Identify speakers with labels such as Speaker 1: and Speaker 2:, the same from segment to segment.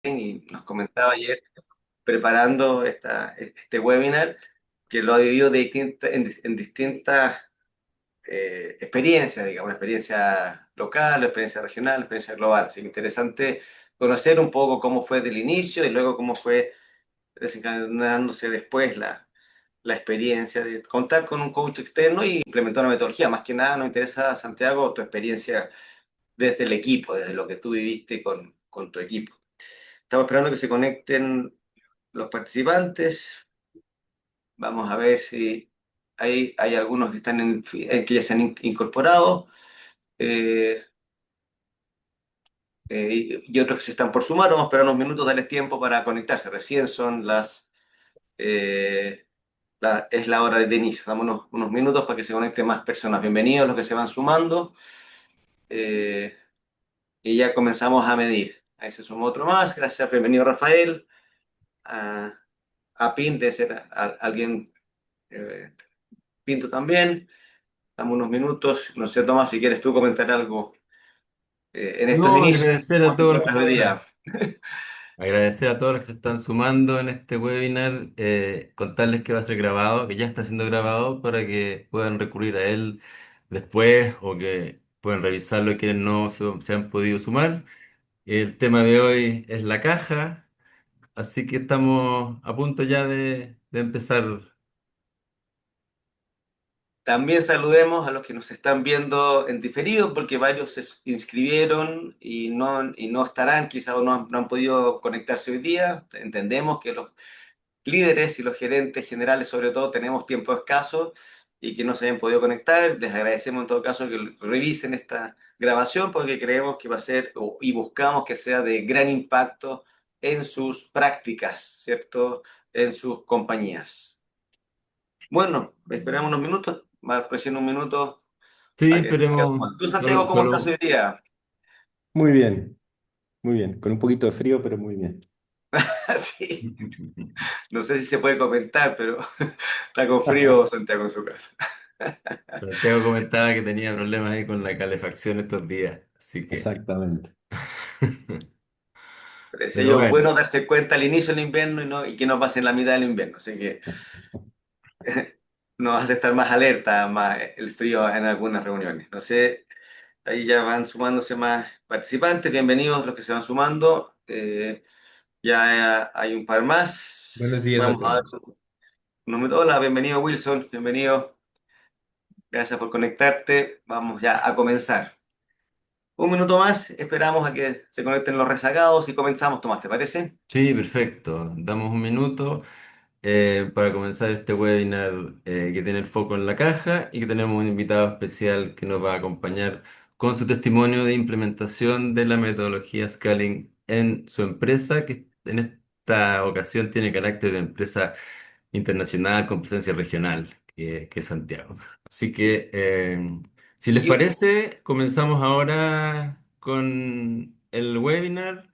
Speaker 1: y nos comentaba ayer preparando este webinar que lo ha vivido en distintas experiencias, digamos, una experiencia local, una experiencia regional, una experiencia global. Así que interesante conocer un poco cómo fue del inicio y luego cómo fue desencadenándose después la experiencia de contar con un coach externo y implementar una metodología. Más que nada nos interesa, Santiago, tu experiencia desde el equipo, desde lo que tú viviste con tu equipo. Estamos esperando que se conecten los participantes. Vamos a ver si hay algunos que están que ya se han incorporado eh, y otros que se están por sumar. Vamos a esperar unos minutos, darles tiempo para conectarse. Recién son eh, es la hora de inicio. Damos unos minutos para que se conecten más personas. Bienvenidos los que se van sumando eh, y ya comenzamos a medir. Ahí se sumó otro más. Gracias. Bienvenido Rafael. A, a Pin, de ser alguien eh, Pinto también. Damos unos minutos. No sé, Tomás, si quieres tú comentar algo en estos
Speaker 2: No,
Speaker 1: inicios.
Speaker 2: agradecer a
Speaker 1: ¿Cómo te
Speaker 2: todos los que
Speaker 1: encuentras
Speaker 2: se
Speaker 1: hoy
Speaker 2: están,
Speaker 1: día?
Speaker 2: agradecer a todos los que se están sumando en este webinar, contarles que va a ser grabado, que ya está siendo grabado para que puedan recurrir a él después o que puedan revisarlo quienes no se han podido sumar. El tema de hoy es la caja, así que estamos a punto ya de empezar.
Speaker 1: También saludemos a los que nos están viendo en diferido, porque varios se inscribieron y no estarán, quizás o no han podido conectarse hoy día. Entendemos que los líderes y los gerentes generales, sobre todo, tenemos tiempo escaso y que no se hayan podido conectar. Les agradecemos en todo caso que revisen esta grabación porque creemos que va a ser y buscamos que sea de gran impacto en sus prácticas, ¿cierto? En sus compañías. Bueno, esperamos unos minutos, va recién un minuto
Speaker 2: Sí,
Speaker 1: para que se vaya
Speaker 2: esperemos
Speaker 1: sumando. ¿Tú, Santiago,
Speaker 2: solo,
Speaker 1: cómo estás
Speaker 2: solo
Speaker 1: hoy día?
Speaker 3: Muy bien, muy bien. Con un poquito de frío, pero muy bien.
Speaker 1: Sí, no sé si se puede comentar, pero está con frío Santiago en su casa.
Speaker 2: Santiago comentaba que tenía problemas ahí con la calefacción estos días, así que...
Speaker 3: Exactamente.
Speaker 1: Pero decía
Speaker 2: Pero
Speaker 1: yo,
Speaker 2: bueno,
Speaker 1: bueno darse cuenta al inicio del invierno y que no pase en la mitad del invierno. Así que nos hace estar más alerta, más el frío en algunas reuniones. No sé, ahí ya van sumándose más participantes. Bienvenidos los que se van sumando. Ya hay un par
Speaker 2: buenos
Speaker 1: más.
Speaker 2: días a
Speaker 1: Vamos a ver
Speaker 2: todos.
Speaker 1: un número. Hola, bienvenido Wilson, bienvenido. Gracias por conectarte. Vamos ya a comenzar. Un minuto más, esperamos a que se conecten los rezagados y comenzamos, Tomás, ¿te parece?
Speaker 2: Sí, perfecto. Damos un minuto para comenzar este webinar que tiene el foco en la caja y que tenemos un invitado especial que nos va a acompañar con su testimonio de implementación de la metodología Scaling en su empresa, que en esta ocasión tiene carácter de empresa internacional con presencia regional, que es Santiago. Así que, si les
Speaker 1: Y
Speaker 2: parece, comenzamos ahora con el webinar.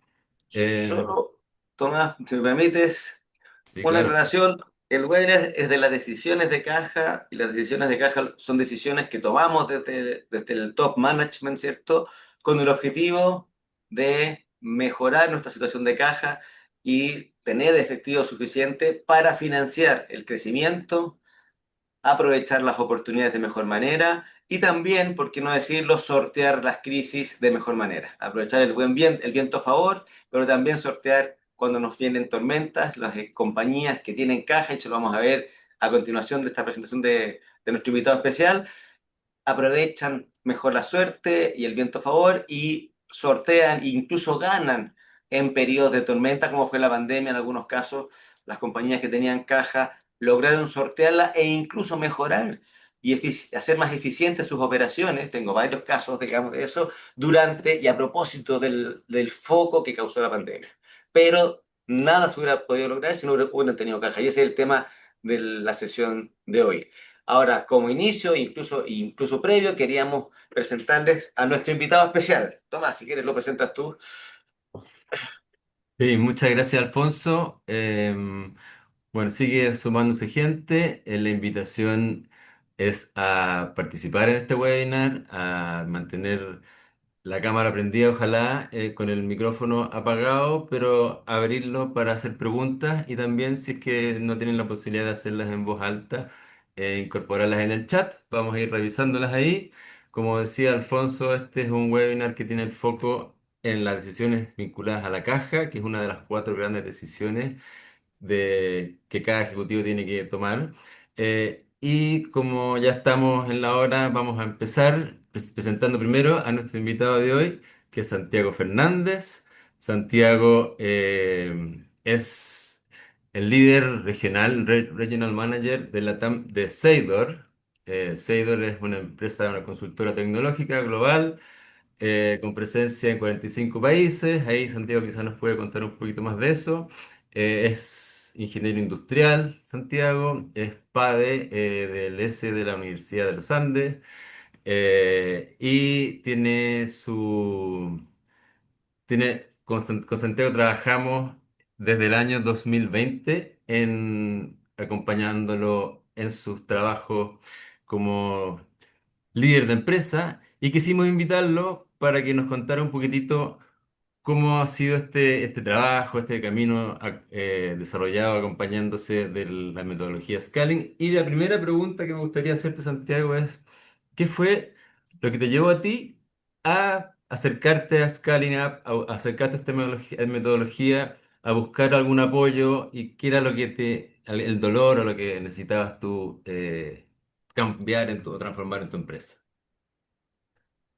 Speaker 2: Eh,
Speaker 1: solo, Tomás, si me permites,
Speaker 2: sí,
Speaker 1: una
Speaker 2: claro.
Speaker 1: relación. El webinar es de las decisiones de caja y las decisiones de caja son decisiones que tomamos desde el top management, ¿cierto? Con el objetivo de mejorar nuestra situación de caja y tener efectivo suficiente para financiar el crecimiento, aprovechar las oportunidades de mejor manera y también, por qué no decirlo, sortear las crisis de mejor manera. Aprovechar el viento a favor, pero también sortear cuando nos vienen tormentas, las compañías que tienen caja, y eso lo vamos a ver a continuación de esta presentación de nuestro invitado especial, aprovechan mejor la suerte y el viento a favor y sortean e incluso ganan en periodos de tormenta, como fue la pandemia en algunos casos. Las compañías que tenían caja lograron sortearla e incluso mejorar y hacer más eficientes sus operaciones. Tengo varios casos, digamos, de eso, durante y a propósito del foco que causó la pandemia. Pero nada se hubiera podido lograr si no hubieran tenido caja. Y ese es el tema de la sesión de hoy. Ahora, como inicio, incluso previo, queríamos presentarles a nuestro invitado especial. Tomás, si quieres lo presentas tú.
Speaker 2: Sí, muchas gracias, Alfonso. Bueno, sigue sumándose gente. La invitación es a participar en este webinar, a mantener la cámara prendida, ojalá, con el micrófono apagado, pero abrirlo para hacer preguntas y también si es que no tienen la posibilidad de hacerlas en voz alta, incorporarlas en el chat. Vamos a ir revisándolas ahí. Como decía Alfonso, este es un webinar que tiene el foco en las decisiones vinculadas a la caja, que es una de las cuatro grandes decisiones que cada ejecutivo tiene que tomar. Y como ya estamos en la hora, vamos a empezar presentando primero a nuestro invitado de hoy, que es Santiago Fernández. Santiago es el líder regional, Regional Manager de la TAM de Seidor. Seidor es una empresa, una consultora tecnológica global con presencia en 45 países. Ahí Santiago quizás nos puede contar un poquito más de eso. Es ingeniero industrial, Santiago, es PADE del S de la Universidad de los Andes y con Santiago trabajamos desde el año 2020 acompañándolo en sus trabajos como líder de empresa y quisimos invitarlo para que nos contara un poquitito cómo ha sido este trabajo, este camino desarrollado acompañándose de la metodología Scaling. Y la primera pregunta que me gustaría hacerte, Santiago, es, ¿qué fue lo que te llevó a ti a acercarte a Scaling Up, a acercarte a esta metodología, a buscar algún apoyo y qué era lo que el dolor o lo que necesitabas tú cambiar o transformar en tu empresa?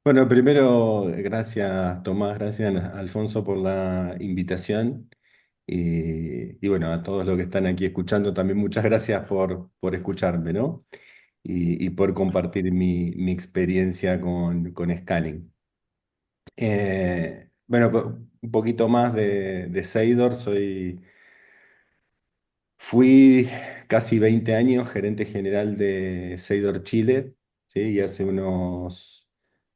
Speaker 3: Bueno, primero, gracias Tomás, gracias Alfonso por la invitación. Y bueno, a todos los que están aquí escuchando también muchas gracias por escucharme, ¿no? Y por compartir mi experiencia con Scaling. Bueno, un poquito más de Seidor, fui casi 20 años gerente general de Seidor Chile, ¿sí? Y hace unos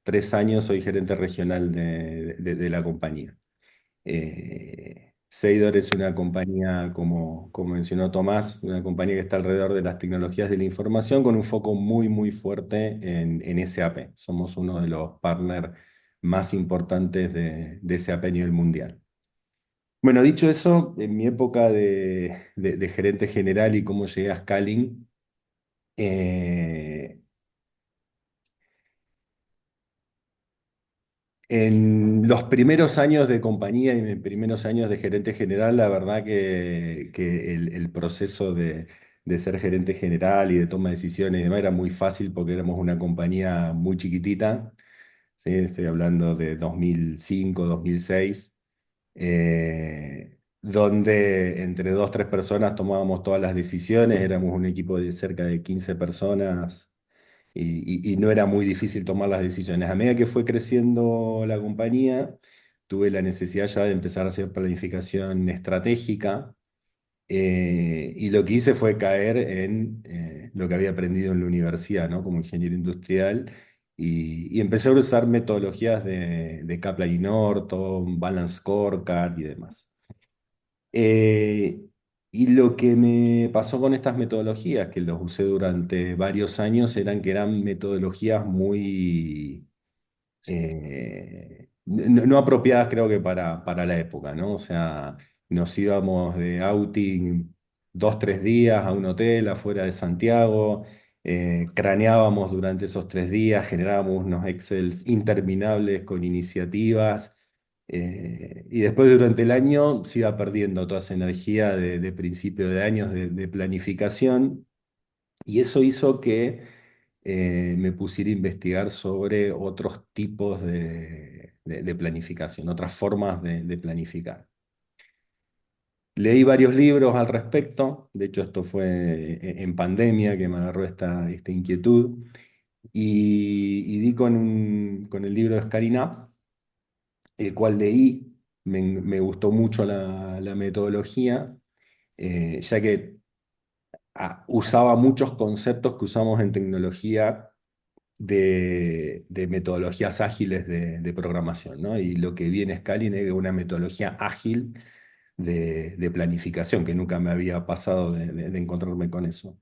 Speaker 3: 3 años soy gerente regional de la compañía. Seidor es una compañía, como mencionó Tomás, una compañía que está alrededor de las tecnologías de la información con un foco muy, muy fuerte en SAP. Somos uno de los partners más importantes de SAP a nivel mundial. Bueno, dicho eso, en mi época de gerente general y cómo llegué a Scaling, eh, en los primeros años de compañía y mis primeros años de gerente general, la verdad que el proceso de ser gerente general y de toma de decisiones y demás era muy fácil porque éramos una compañía muy chiquitita, ¿sí? Estoy hablando de 2005, 2006, donde entre dos, tres personas tomábamos todas las decisiones, éramos un equipo de cerca de 15 personas y no era muy difícil tomar las decisiones. A medida que fue creciendo la compañía, tuve la necesidad ya de empezar a hacer planificación estratégica y lo que hice fue caer en lo que había aprendido en la universidad, ¿no? Como ingeniero industrial. Y empecé a usar metodologías de Kaplan y Norton, Balance Scorecard y demás. Eh, y lo que me pasó con estas metodologías, que los usé durante varios años, eran que eran metodologías muy no apropiadas, creo que para la época, ¿no? O sea, nos íbamos de outing 2, 3 días a un hotel afuera de Santiago, craneábamos durante esos 3 días, generábamos unos Excels interminables con iniciativas. Y después durante el año se iba perdiendo toda esa energía de principio de años de planificación y eso hizo que me pusiera a investigar sobre otros tipos de planificación, otras formas de planificar. Leí varios libros al respecto, de hecho esto fue en pandemia que me agarró esta inquietud, y di con el libro de Scaring el cual leí, me gustó mucho la metodología, ya que usaba muchos conceptos que usamos en tecnología de metodologías ágiles de programación, ¿no? Y lo que vi en Scalin es una metodología ágil de planificación, que nunca me había pasado de encontrarme con eso.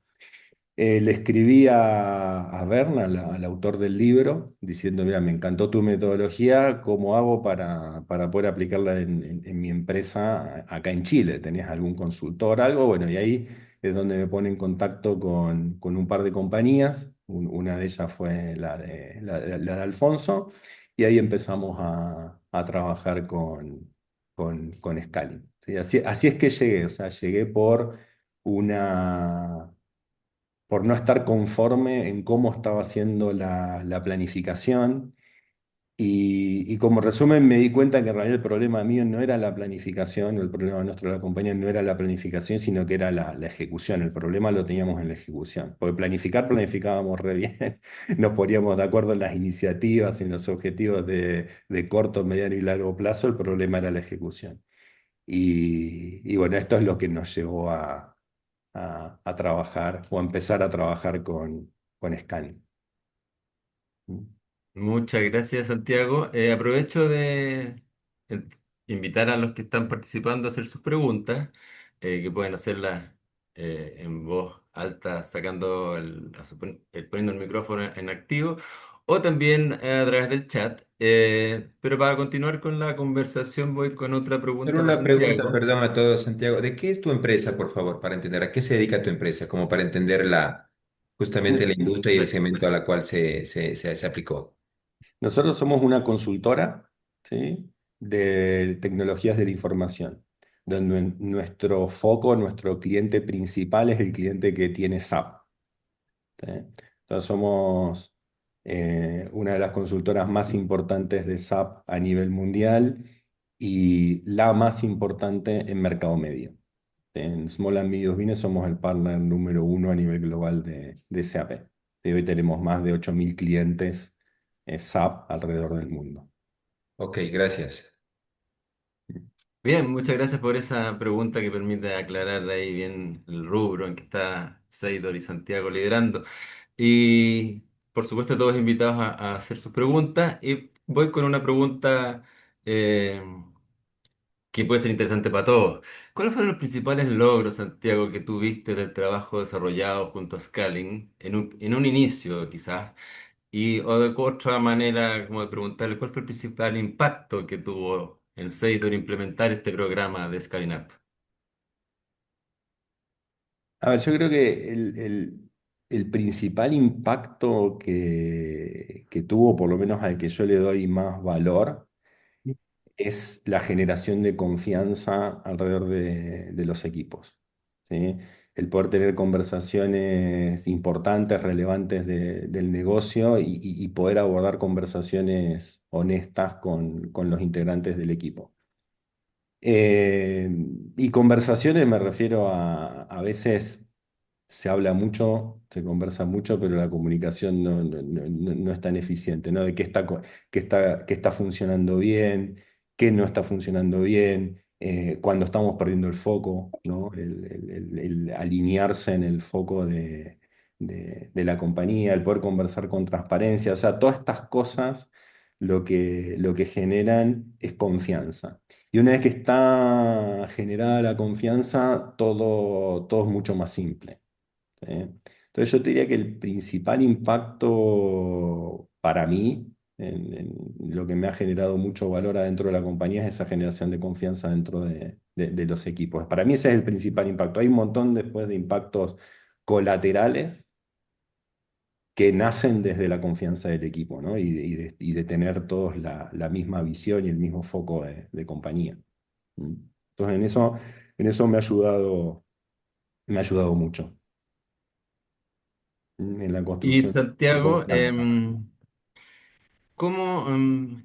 Speaker 3: Le escribí a Verne, al autor del libro, diciendo, mira, me encantó tu metodología, ¿cómo hago para poder aplicarla en mi empresa acá en Chile? ¿Tenías algún consultor, algo? Bueno, y ahí es donde me pone en contacto con un par de compañías, una de ellas fue la de Alfonso, y ahí empezamos a trabajar con Scali. ¿Sí? Así es que llegué, o sea, llegué una por no estar conforme en cómo estaba haciendo la planificación. Y como resumen me di cuenta que en realidad el problema mío no era la planificación, el problema nuestro de la compañía no era la planificación, sino que era la ejecución. El problema lo teníamos en la ejecución. Porque planificábamos re bien, nos poníamos de acuerdo en las iniciativas, en los objetivos de corto, mediano y largo plazo, el problema era la ejecución. Y bueno, esto es lo que nos llevó a trabajar o a empezar a trabajar con Scani.
Speaker 2: Muchas gracias, Santiago. Aprovecho de eh, invitar a los que están participando a hacer sus preguntas, que pueden hacerlas en voz alta, sacando poniendo el micrófono en activo, o también a través del chat. Pero para continuar con la conversación, voy con otra
Speaker 4: Solo
Speaker 2: pregunta para
Speaker 4: una pregunta,
Speaker 2: Santiago.
Speaker 4: perdón a todos, Santiago. ¿De qué es tu empresa, por favor, para entender a qué se dedica tu empresa, como para entender justamente la industria y el
Speaker 2: Perfecto.
Speaker 4: segmento a la cual se aplicó?
Speaker 3: Nosotros somos una consultora, ¿sí? De tecnologías de la información, donde nuestro foco, nuestro cliente principal es el cliente que tiene SAP. ¿Sí? Entonces somos una de las consultoras más importantes de SAP a nivel mundial y la más importante en mercado medio. En Small and Medium Business somos el partner número uno a nivel global de SAP. Y hoy tenemos más de 8.000 clientes SAP alrededor del mundo.
Speaker 4: Ok, gracias.
Speaker 2: Bien, muchas gracias por esa pregunta que permite aclarar ahí bien el rubro en que está Seidor y Santiago liderando. Y por supuesto todos invitados a hacer sus preguntas. Y voy con una pregunta eh, que puede ser interesante para todos. ¿Cuáles fueron los principales logros, Santiago, que tuviste del trabajo desarrollado junto a Scaling en un inicio quizás? Y o de otra manera, como de preguntarle, ¿cuál fue el principal impacto que tuvo en Seidor implementar este programa de Scaling Up?
Speaker 3: A ver, yo creo que el principal impacto que tuvo, por lo menos al que yo le doy más valor, es la generación de confianza alrededor de los equipos. ¿Sí? El poder tener conversaciones importantes, relevantes del negocio y poder abordar conversaciones honestas con los integrantes del equipo. Eh, y conversaciones me refiero a veces se habla mucho, se conversa mucho, pero la comunicación no es tan eficiente, ¿no? De qué está funcionando bien, qué no está funcionando bien, cuando estamos perdiendo el foco, ¿no? El alinearse en el foco de la compañía, el poder conversar con transparencia, o sea, todas estas cosas lo que generan es confianza. Y una vez que está generada la confianza, todo es mucho más simple. ¿Sí? Entonces yo te diría que el principal impacto para mí, en lo que me ha generado mucho valor adentro de la compañía, es esa generación de confianza dentro de los equipos. Para mí ese es el principal impacto. Hay un montón después de impactos colaterales que nacen desde la confianza del equipo, ¿no? Y de tener todos la misma visión y el mismo foco de compañía. ¿Mm? Entonces en eso me ha ayudado mucho, en la
Speaker 2: Y
Speaker 3: construcción de
Speaker 2: Santiago,
Speaker 3: confianza.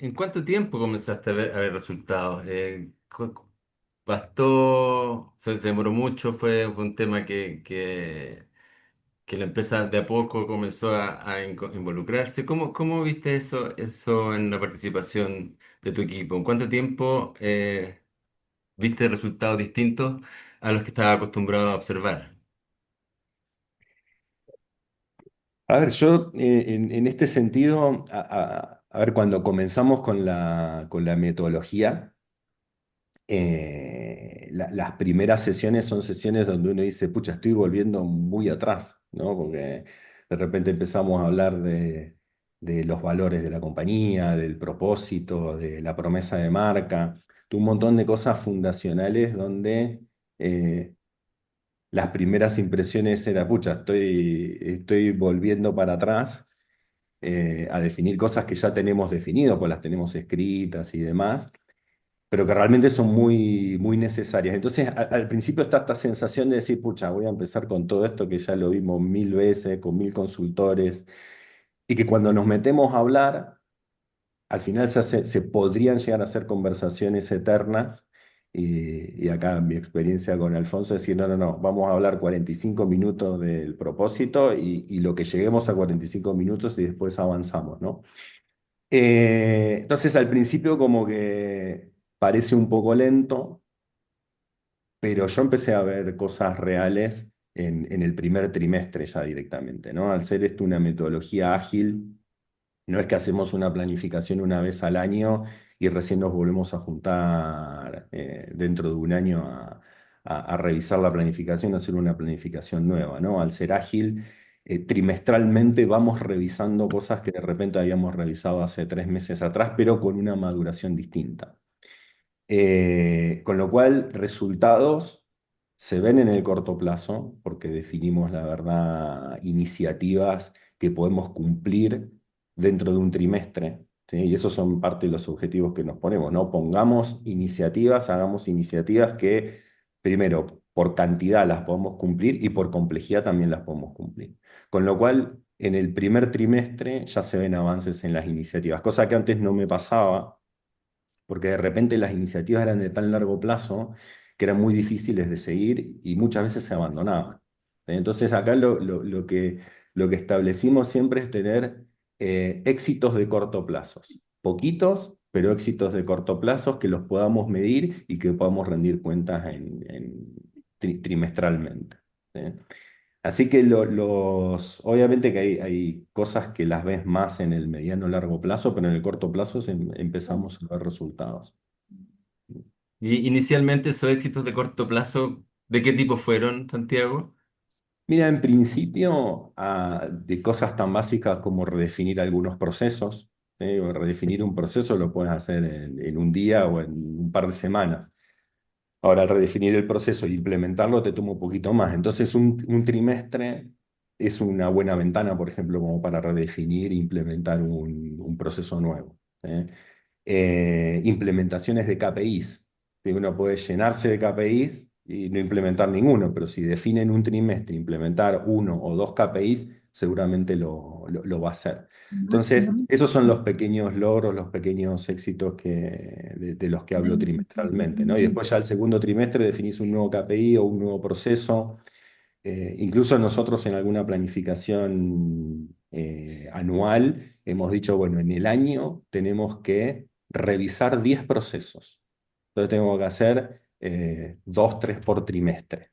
Speaker 2: ¿en cuánto tiempo comenzaste a ver resultados? ¿Bastó? ¿Se demoró mucho? ¿Fue un tema que la empresa de a poco comenzó a involucrarse? ¿Cómo viste eso en la participación de tu equipo? ¿En cuánto tiempo viste resultados distintos a los que estaba acostumbrado a observar?
Speaker 3: A ver, yo en este sentido, a ver, cuando comenzamos con la metodología, las primeras sesiones son sesiones donde uno dice, pucha, estoy volviendo muy atrás. ¿no? Porque de repente empezamos a hablar de los valores de la compañía, del propósito, de la promesa de marca, de un montón de cosas fundacionales donde eh, las primeras impresiones era, pucha, estoy volviendo para atrás a definir cosas que ya tenemos definido, pues las tenemos escritas y demás, pero que realmente son muy, muy necesarias. Entonces, al principio está esta sensación de decir, pucha, voy a empezar con todo esto que ya lo vimos 1000 veces, con 1000 consultores, y que cuando nos metemos a hablar, al final se podrían llegar a hacer conversaciones eternas. Y acá mi experiencia con Alfonso es decir, no, no, no, vamos a hablar 45 minutos del propósito y lo que lleguemos a 45 minutos y después avanzamos, ¿no? Entonces al principio como que parece un poco lento, pero yo empecé a ver cosas reales en el primer trimestre ya directamente, ¿no? Al ser esto una metodología ágil, no es que hacemos una planificación una vez al año y recién nos volvemos a juntar dentro de un año a revisar la planificación, a hacer una planificación nueva, ¿no? Al ser ágil, trimestralmente vamos revisando cosas que de repente habíamos revisado hace 3 meses atrás, pero con una maduración distinta. Con lo cual, resultados se ven en el corto plazo, porque definimos, la verdad, iniciativas que podemos cumplir dentro de un trimestre, ¿sí? Y esos son parte de los objetivos que nos ponemos, ¿no? Pongamos iniciativas, hagamos iniciativas que, primero, por cantidad las podemos cumplir y por complejidad también las podemos cumplir. Con lo cual, en el primer trimestre ya se ven avances en las iniciativas, cosa que antes no me pasaba porque de repente las iniciativas eran de tan largo plazo que eran muy difíciles de seguir y muchas veces se abandonaban. Entonces acá lo que establecimos siempre es tener éxitos de corto plazo, poquitos, pero éxitos de corto plazo que los podamos medir y que podamos rendir cuentas trimestralmente. ¿Sí? Así que obviamente que hay cosas que las ves más en el mediano largo plazo, pero en el corto plazo empezamos a ver resultados.
Speaker 2: Y inicialmente esos éxitos de corto plazo, ¿de qué tipo fueron, Santiago?
Speaker 3: Mira, en principio, de cosas tan básicas como redefinir algunos procesos, ¿sí? O redefinir un proceso lo puedes hacer en un día o en un par de semanas. Ahora, al redefinir el proceso e implementarlo te toma un poquito más. Entonces, un trimestre es una buena ventana, por ejemplo, como para redefinir e implementar un proceso nuevo. ¿Sí? Implementaciones de KPIs. ¿Sí? Uno puede llenarse de KPIs y no implementar ninguno, pero si define en un trimestre implementar 1 o 2 KPIs, seguramente lo va a hacer. Entonces, esos son los pequeños logros, los pequeños éxitos de los que hablo trimestralmente, ¿no? Y después ya el segundo trimestre definís un nuevo KPI o un nuevo proceso. Incluso nosotros en alguna planificación anual hemos dicho, bueno, en el año tenemos que revisar 10 procesos. Entonces tengo que hacer 2, 3 por trimestre.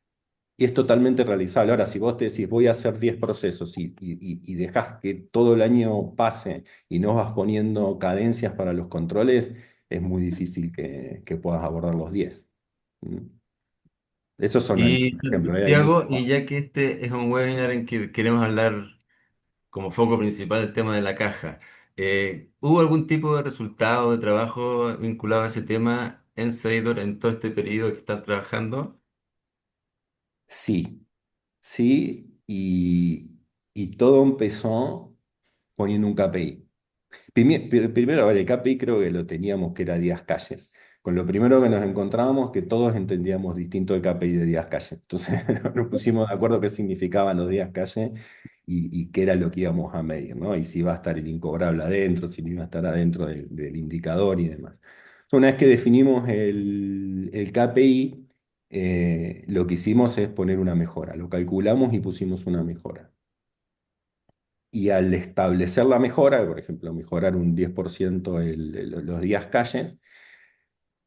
Speaker 3: Y es totalmente realizable. Ahora, si vos te decís, voy a hacer 10 procesos y dejás que todo el año pase y no vas poniendo cadencias para los controles, es muy difícil que puedas abordar los 10. ¿Mm? Esos son
Speaker 2: Y
Speaker 3: algunos ejemplos. Hay muchos
Speaker 2: Santiago,
Speaker 3: más.
Speaker 2: y ya que este es un webinar en que queremos hablar como foco principal del tema de la caja, ¿hubo algún tipo de resultado de trabajo vinculado a ese tema en Seidor en todo este periodo que están trabajando?
Speaker 3: Sí, sí, y todo empezó poniendo un KPI. Primero, a ver, el KPI creo que lo teníamos que era Díaz Calles. Con lo primero que nos encontrábamos que todos entendíamos distinto el KPI de Díaz Calles. Entonces nos pusimos de acuerdo qué significaban los Díaz Calles y qué era lo que íbamos a medir, ¿no? Y si iba a estar el incobrable adentro, si no iba a estar adentro del indicador y demás. Una vez que definimos el KPI, lo que hicimos es poner una mejora. Lo calculamos y pusimos una mejora. Y al establecer la mejora, por ejemplo, mejorar un 10% los días calles,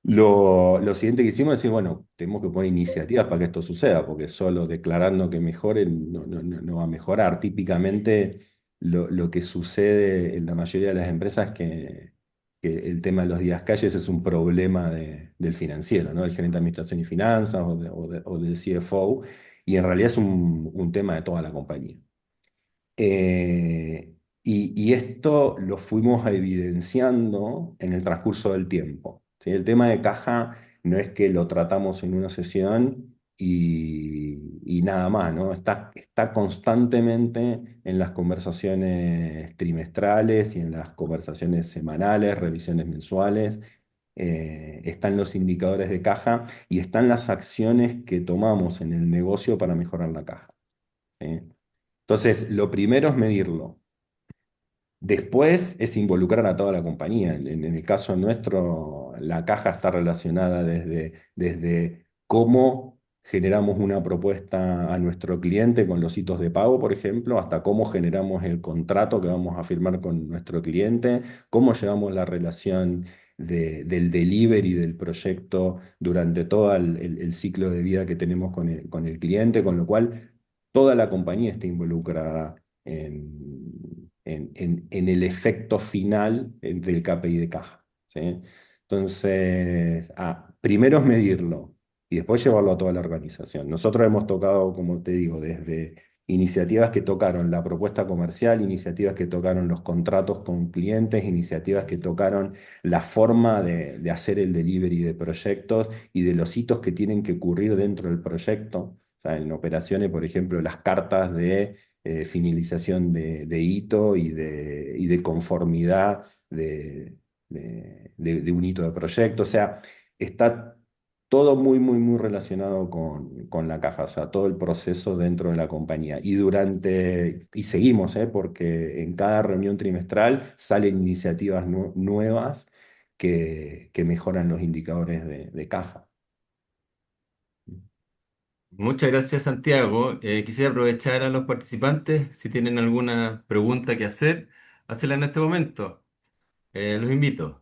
Speaker 3: lo siguiente que hicimos es decir, bueno, tenemos que poner iniciativas para que esto suceda, porque solo declarando que mejore no va a mejorar. Típicamente lo que sucede en la mayoría de las empresas es que el tema de los días calles es un problema del financiero, ¿no? Del gerente de administración y finanzas o del CFO, Y en realidad es un tema de toda la compañía. Eh, y esto lo fuimos evidenciando en el transcurso del tiempo. ¿Sí? El tema de caja no es que lo tratamos en una sesión y nada más, ¿no? Está constantemente en las conversaciones trimestrales y en las conversaciones semanales, revisiones mensuales. Están los indicadores de caja y están las acciones que tomamos en el negocio para mejorar la caja. ¿Sí? Entonces, lo primero es medirlo. Después es involucrar a toda la compañía. En el caso nuestro, la caja está relacionada desde cómo generamos una propuesta a nuestro cliente con los hitos de pago, por ejemplo, hasta cómo generamos el contrato que vamos a firmar con nuestro cliente, cómo llevamos la relación del delivery del proyecto durante todo el ciclo de vida que tenemos con el cliente, con lo cual toda la compañía está involucrada en el efecto final del KPI de caja. ¿Sí? Entonces, primero es medirlo y después llevarlo a toda la organización. Nosotros hemos tocado, como te digo, desde iniciativas que tocaron la propuesta comercial, iniciativas que tocaron los contratos con clientes, iniciativas que tocaron la forma de hacer el delivery de proyectos y de los hitos que tienen que ocurrir dentro del proyecto. O sea, en operaciones, por ejemplo, las cartas de finalización de hito y de conformidad de un hito de proyecto. O sea, está todo muy, muy, muy relacionado con la caja, o sea, todo el proceso dentro de la compañía. Y seguimos, porque en cada reunión trimestral salen iniciativas nuevas que mejoran los indicadores de caja.
Speaker 2: Muchas gracias, Santiago. Quisiera aprovechar a los participantes, si tienen alguna pregunta que hacer, hacerla en este momento. Los invito.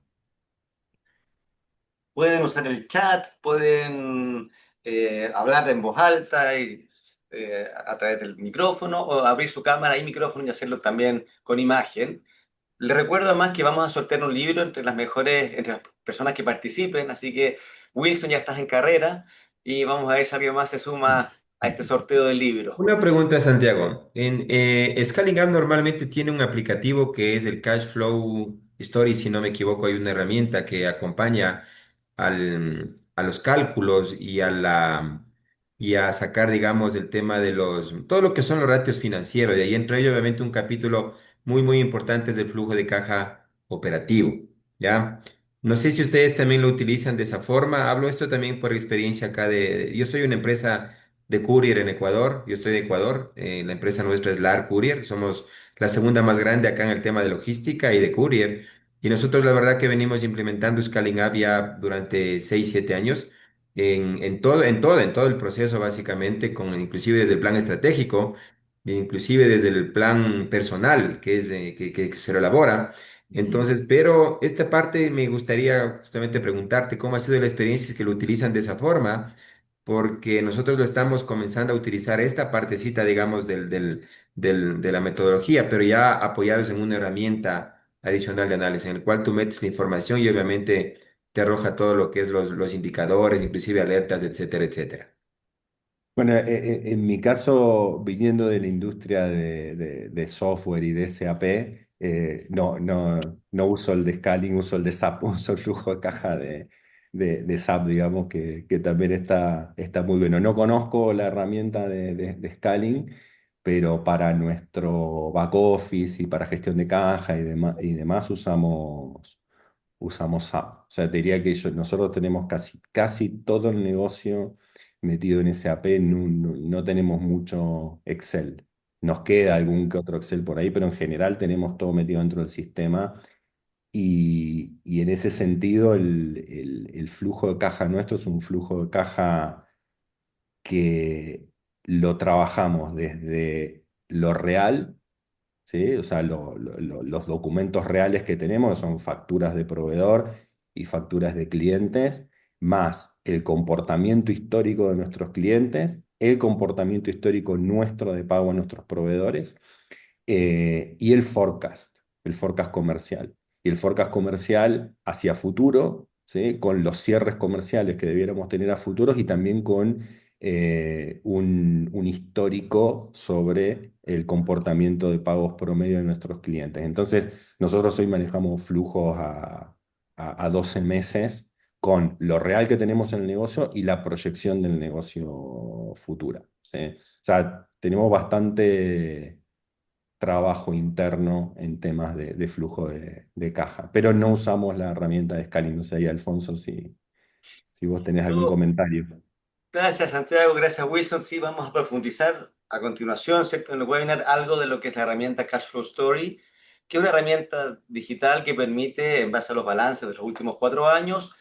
Speaker 1: Pueden usar el chat, pueden hablar en voz alta y, a través del micrófono o abrir su cámara y micrófono y hacerlo también con imagen. Les recuerdo además que vamos a sortear un libro entre las personas que participen, así que Wilson ya estás en carrera y vamos a ver si alguien más se suma a este sorteo del libro.
Speaker 4: Una pregunta, Santiago. En Scaling Up normalmente tiene un aplicativo que es el Cash Flow Story, si no me equivoco, hay una herramienta que acompaña a los cálculos y a sacar, digamos, el tema de todo lo que son los ratios financieros. Y ahí entra ello, obviamente, un capítulo muy, muy importante es el flujo de caja operativo, ¿ya? No sé si ustedes también lo utilizan de esa forma. Hablo esto también por experiencia acá yo soy una empresa de courier en Ecuador. Yo estoy de Ecuador. La empresa nuestra es LAR Courier. Somos la segunda más grande acá en el tema de logística y de courier. Y nosotros la verdad que venimos implementando Scaling Up ya durante 6 7 años en todo el proceso básicamente, inclusive desde el plan estratégico, e inclusive desde el plan personal que se lo elabora. Entonces, pero esta parte me gustaría justamente preguntarte cómo ha sido la experiencia que lo utilizan de esa forma, porque nosotros lo estamos comenzando a utilizar esta partecita, digamos, de la metodología, pero ya apoyados en una herramienta adicional de análisis, en el cual tú metes la información y obviamente te arroja todo lo que es los indicadores, inclusive alertas, etcétera, etcétera.
Speaker 3: Bueno, en mi caso, viniendo de la industria de software y de SAP, no uso el de scaling, uso el de SAP, uso el flujo de caja de SAP, digamos, que también está muy bueno. No conozco la herramienta de scaling, pero para nuestro back office y para gestión de caja y demás usamos SAP. O sea, te diría que nosotros tenemos casi todo el negocio metido en SAP, no tenemos mucho Excel. Nos queda algún que otro Excel por ahí, pero en general tenemos todo metido dentro del sistema y en ese sentido el flujo de caja nuestro es un flujo de caja que lo trabajamos desde lo real. ¿Sí? O sea, los documentos reales que tenemos son facturas de proveedor y facturas de clientes, más el comportamiento histórico de nuestros clientes, el comportamiento histórico nuestro de pago a nuestros proveedores y el forecast comercial. Y el forecast comercial hacia futuro, ¿sí? Con los cierres comerciales que debiéramos tener a futuros y también con un histórico sobre el comportamiento de pagos promedio de nuestros clientes. Entonces, nosotros hoy manejamos flujos a 12 meses con lo real que tenemos en el negocio y la proyección del negocio futura. ¿Sí? O sea, tenemos bastante trabajo interno en temas de flujo de caja, pero no usamos la herramienta de scaling. No sé, ahí, Alfonso, si vos tenés algún
Speaker 1: Yo,
Speaker 3: comentario.
Speaker 1: gracias Santiago, gracias Wilson. Sí, vamos a profundizar a continuación, ¿cierto? En el webinar algo de lo que es la herramienta Cashflow Story, que es una herramienta digital que permite, en base a los balances de los últimos 4 años,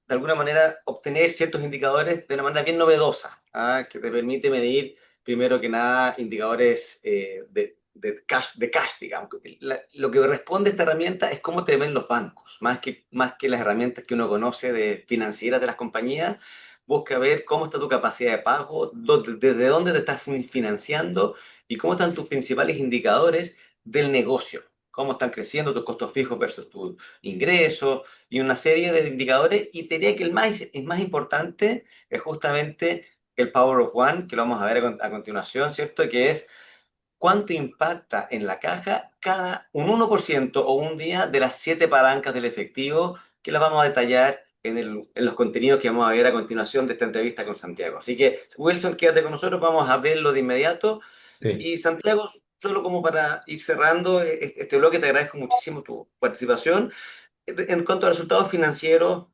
Speaker 1: de alguna manera obtener ciertos indicadores de una manera bien novedosa, ¿ah? Que te permite medir, primero que nada, indicadores de cash, digamos. Lo que responde esta herramienta es cómo te ven los bancos, más que las herramientas que uno conoce de financieras de las compañías. Busca ver cómo está tu capacidad de pago, desde dónde te estás financiando y cómo están tus principales indicadores del negocio. Cómo están creciendo tus costos fijos versus tus ingresos y una serie de indicadores. Y te diría que el más importante es justamente el Power of One, que lo vamos a ver a continuación, ¿cierto? Que es cuánto impacta en la caja cada un 1% o un día de las 7 palancas del efectivo, que las vamos a detallar en los contenidos que vamos a ver a continuación de esta entrevista con Santiago. Así que, Wilson, quédate con nosotros, vamos a verlo de inmediato.
Speaker 4: Sí.
Speaker 1: Y Santiago, solo como para ir cerrando este bloque, te agradezco muchísimo tu participación. En cuanto a resultados financieros,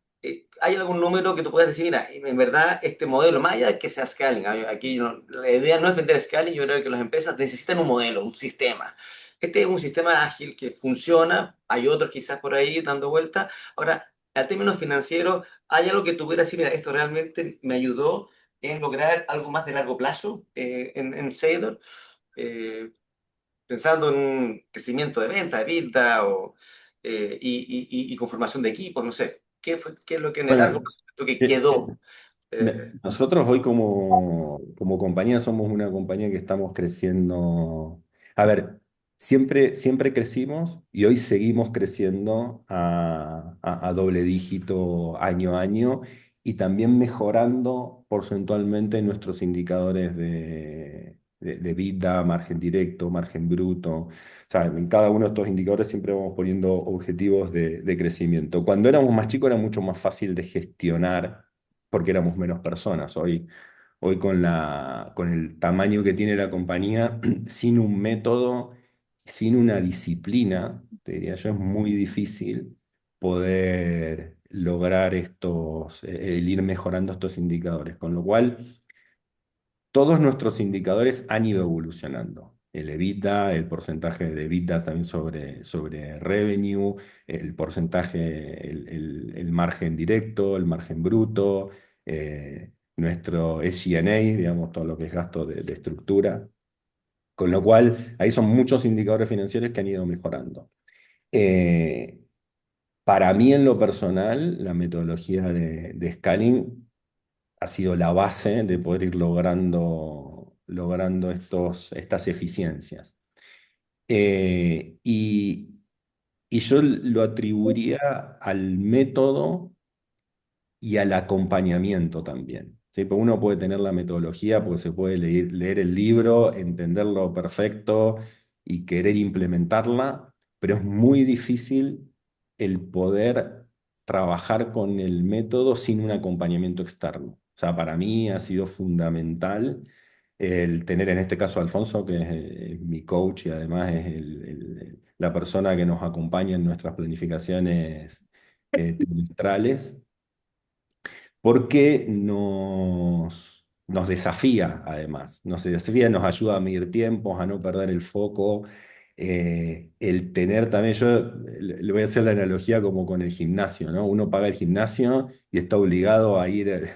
Speaker 1: ¿hay algún número que tú puedas decir, mira, en verdad este modelo, más allá de que sea scaling, aquí la idea no es vender scaling, yo creo que las empresas necesitan un modelo, un sistema. Este es un sistema ágil que funciona, hay otros quizás por ahí dando vuelta. Ahora, a términos financieros, ¿hay algo que tú pudieras decir, mira, esto realmente me ayudó en lograr algo más de largo plazo en Seidor? Eh, Pensando en un crecimiento de venta, de vida y conformación de equipos, no sé, ¿qué es lo que en el largo
Speaker 3: Bueno,
Speaker 1: plazo siento que
Speaker 3: eh,
Speaker 1: quedó?
Speaker 3: nosotros hoy como compañía somos una compañía que estamos creciendo. A ver, siempre crecimos y hoy seguimos creciendo a doble dígito año a año y también mejorando porcentualmente nuestros indicadores de EBITDA, margen directo, margen bruto. O sea, en cada uno de estos indicadores siempre vamos poniendo objetivos de crecimiento. Cuando éramos más chicos era mucho más fácil de gestionar porque éramos menos personas. Hoy con el tamaño que tiene la compañía, sin un método, sin una disciplina, te diría yo, es muy difícil poder lograr el ir mejorando estos indicadores. Con lo cual, todos nuestros indicadores han ido evolucionando. El EBITDA, el porcentaje de EBITDA también sobre revenue, el porcentaje, el margen directo, el margen bruto, nuestro SG&A, digamos, todo lo que es gasto de estructura. Con lo cual, ahí son muchos indicadores financieros que han ido mejorando. Eh, para mí, en lo personal, la metodología de scaling ha sido la base de poder ir logrando estas eficiencias. Y yo lo atribuiría al método y al acompañamiento también. ¿Sí? Porque uno puede tener la metodología, porque se puede leer el libro, entenderlo perfecto y querer implementarla, pero es muy difícil el poder trabajar con el método sin un acompañamiento externo. O sea, para mí ha sido fundamental el tener en este caso a Alfonso, que es mi coach y además es la persona que nos acompaña en nuestras planificaciones trimestrales porque nos desafía además, nos desafía, nos ayuda a medir tiempos, a no perder el foco, el tener también, yo le voy a hacer la analogía como con el gimnasio, ¿no? Uno paga el gimnasio y está obligado a ir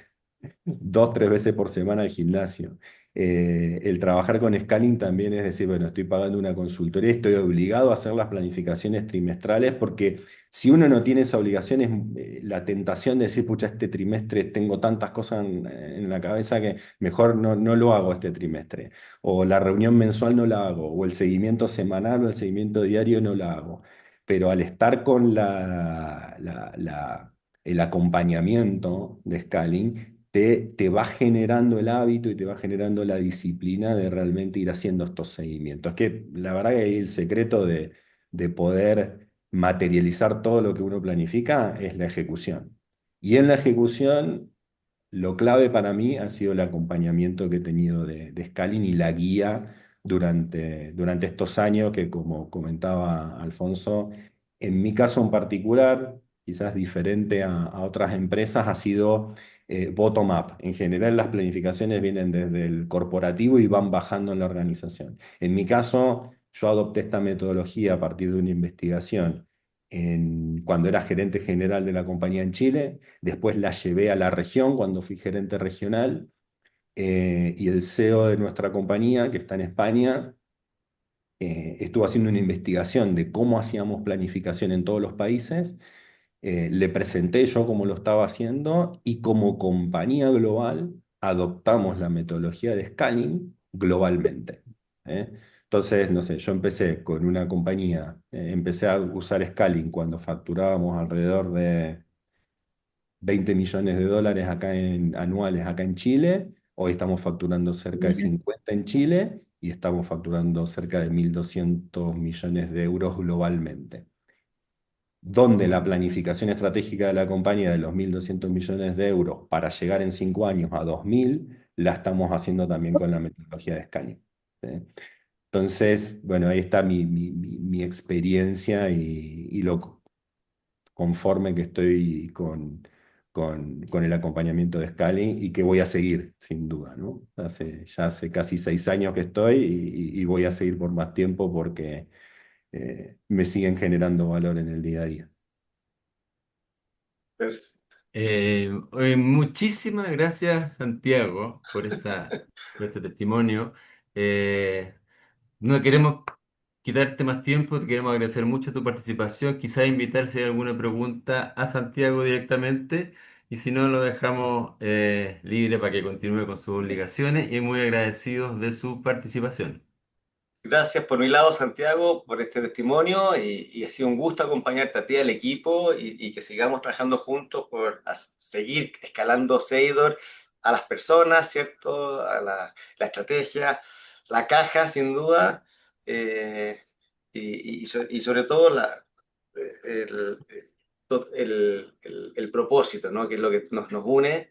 Speaker 3: 2, 3 veces por semana al gimnasio. El trabajar con scaling también es decir, bueno, estoy pagando una consultoría, estoy obligado a hacer las planificaciones trimestrales porque si uno no tiene esa obligación es la tentación de decir, pucha, este trimestre tengo tantas cosas en la cabeza que mejor no lo hago este trimestre. O la reunión mensual no la hago, o el seguimiento semanal o el seguimiento diario no la hago. Pero al estar con el acompañamiento de scaling, te va generando el hábito y te va generando la disciplina de realmente ir haciendo estos seguimientos. Que la verdad que ahí el secreto de poder materializar todo lo que uno planifica es la ejecución. Y en la ejecución, lo clave para mí ha sido el acompañamiento que he tenido de Scalin y la guía durante estos años que, como comentaba Alfonso, en mi caso en particular, quizás diferente a otras empresas, ha sido bottom-up. En general, las planificaciones vienen desde el corporativo y van bajando en la organización. En mi caso, yo adopté esta metodología a partir de una investigación cuando era gerente general de la compañía en Chile. Después la llevé a la región cuando fui gerente regional, y el CEO de nuestra compañía, que está en España, estuvo haciendo una investigación de cómo hacíamos planificación en todos los países. Le presenté yo cómo lo estaba haciendo y como compañía global adoptamos la metodología de scaling globalmente. ¿Eh? Entonces, no sé, yo empecé con una compañía, empecé a usar scaling cuando facturábamos alrededor de 20 millones de dólares anuales acá en Chile. Hoy estamos facturando cerca de 50 en Chile y estamos facturando cerca de 1.200 millones de euros globalmente, donde la planificación estratégica de la compañía de los 1.200 millones de euros para llegar en 5 años a 2.000 la estamos haciendo también con la metodología de Scania. ¿Sí? Entonces, bueno, ahí está mi experiencia y lo conforme que estoy con el acompañamiento de Scali y que voy a seguir, sin duda, ¿no? Ya hace casi 6 años que estoy y voy a seguir por más tiempo porque me siguen generando valor en el día a día.
Speaker 1: Perfecto.
Speaker 2: Oye, muchísimas gracias, Santiago, por este testimonio. Eh, no queremos quitarte más tiempo, te queremos agradecer mucho tu participación. Quizás invitar si hay alguna pregunta a Santiago directamente y si no, lo dejamos libre para que continúe con sus obligaciones y muy agradecidos de su participación.
Speaker 1: Gracias por mi lado, Santiago, por este testimonio y ha sido un gusto acompañarte a ti, al equipo y que sigamos trabajando juntos por seguir escalando Seidor a las personas, ¿cierto? A la estrategia, la caja, sin duda, eh, y sobre todo el propósito, ¿no? Que es lo que nos une,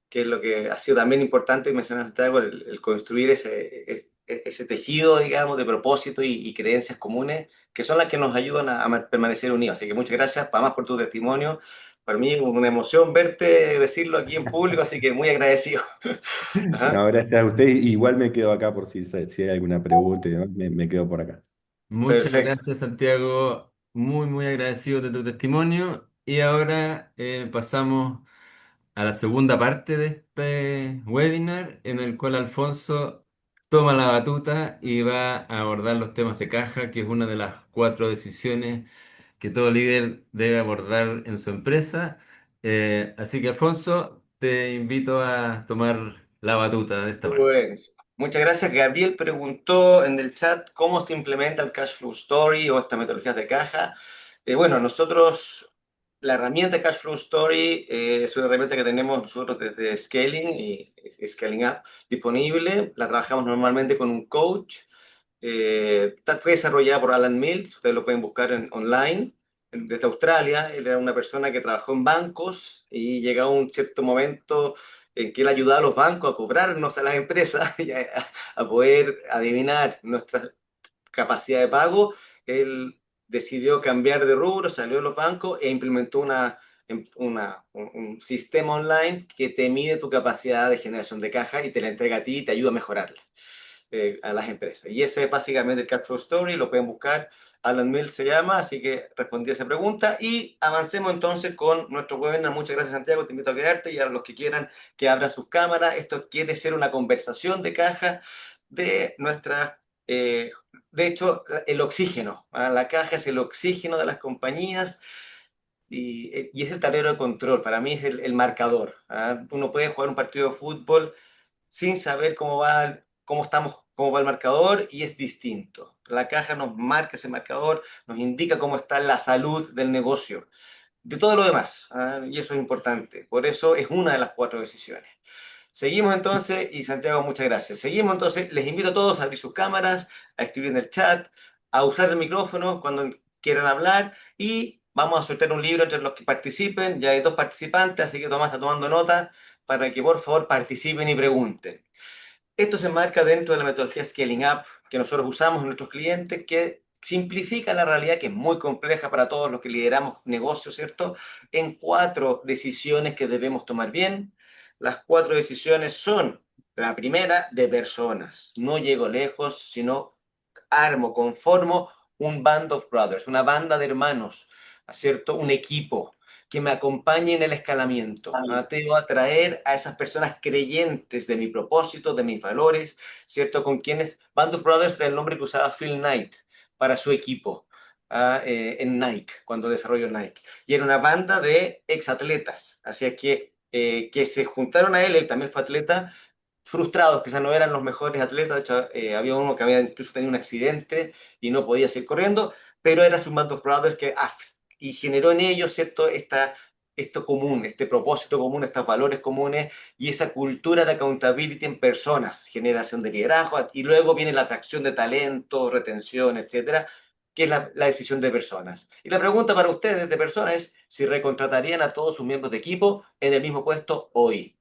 Speaker 1: que es lo que ha sido también importante, mencionaste, Santiago, el construir ese tejido, digamos, de propósito y creencias comunes, que son las que nos ayudan a permanecer unidos. Así que muchas gracias, más por tu testimonio. Para mí es una emoción verte decirlo aquí en público, así que muy agradecido.
Speaker 3: No,
Speaker 1: Ajá.
Speaker 3: gracias a usted. Igual me quedo acá por si hay alguna pregunta y demás, me quedo por acá.
Speaker 2: Muchas
Speaker 1: Perfecto.
Speaker 2: gracias, Santiago. Muy, muy agradecido de tu testimonio. Y ahora pasamos a la segunda parte de este webinar, en el cual Alfonso toma la batuta y va a abordar los temas de caja, que es una de las 4 decisiones que todo líder debe abordar en su empresa. Así que, Alfonso, te invito a tomar la batuta de esta parte.
Speaker 1: Bueno, muchas gracias. Gabriel preguntó en el chat cómo se implementa el Cash Flow Story o estas metodologías de caja. Bueno, nosotros, la herramienta Cash Flow Story es una herramienta que tenemos nosotros desde Scaling y Scaling Up disponible. La trabajamos normalmente con un coach. Fue desarrollada por Alan Mills, ustedes lo pueden buscar online, desde Australia. Él era una persona que trabajó en bancos y llegaba un cierto momento en que él ayudaba a los bancos a cobrarnos a las empresas y a poder adivinar nuestra capacidad de pago. Él decidió cambiar de rubro, salió de los bancos e implementó un sistema online que te mide tu capacidad de generación de caja y te la entrega a ti y te ayuda a mejorarla a las empresas. Y ese es básicamente el Cash Flow Story, lo pueden buscar. Alan Mills se llama, así que respondí a esa pregunta y avancemos entonces con nuestro webinar. Muchas gracias, Santiago, te invito a quedarte y a los que quieran que abran sus cámaras. Esto quiere ser una conversación de caja de nuestra, de hecho, el oxígeno. La caja es el oxígeno de las compañías y es el tablero de control. Para mí es el marcador. Uno puede jugar un partido de fútbol sin saber cómo va el marcador y es distinto. La caja nos marca ese marcador, nos indica cómo está la salud del negocio. de todo lo demás, y eso es importante. Por eso es una de las 4 decisiones. Seguimos entonces, y Santiago, muchas gracias. Seguimos entonces, les invito a todos a abrir sus cámaras, a escribir en el chat, a usar el micrófono cuando quieran hablar y vamos a sortear un libro entre los que participen. Ya hay 2 participantes, así que Tomás está tomando nota para que por favor participen y pregunten. Esto se enmarca dentro de la metodología Scaling Up que nosotros usamos en nuestros clientes, que simplifica la realidad, que es muy compleja para todos los que lideramos negocios, ¿cierto? En 4 decisiones que debemos tomar bien. Las 4 decisiones son, la primera, de personas. No llego lejos, sino armo, conformo un band of brothers, una banda de hermanos, ¿cierto? Un equipo que me acompañe en el escalamiento. Debo atraer a esas personas creyentes de mi propósito, de mis valores, ¿cierto? Con quienes, Band of Brothers era el nombre que usaba Phil Knight para su equipo. En Nike, cuando desarrolló Nike. Y era una banda de exatletas. Así es que se juntaron a él, él también fue atleta, frustrados, quizás no eran los mejores atletas, de hecho había uno que había incluso tenido un accidente y no podía seguir corriendo, pero era su Band of Brothers y generó en ellos, ¿cierto? Esto común, este propósito común, estos valores comunes y esa cultura de accountability en personas, generación de liderazgo, y luego viene la atracción de talento, retención, etcétera, que es la decisión de personas. Y la pregunta para ustedes de personas es si recontratarían a todos sus miembros de equipo en el mismo puesto hoy.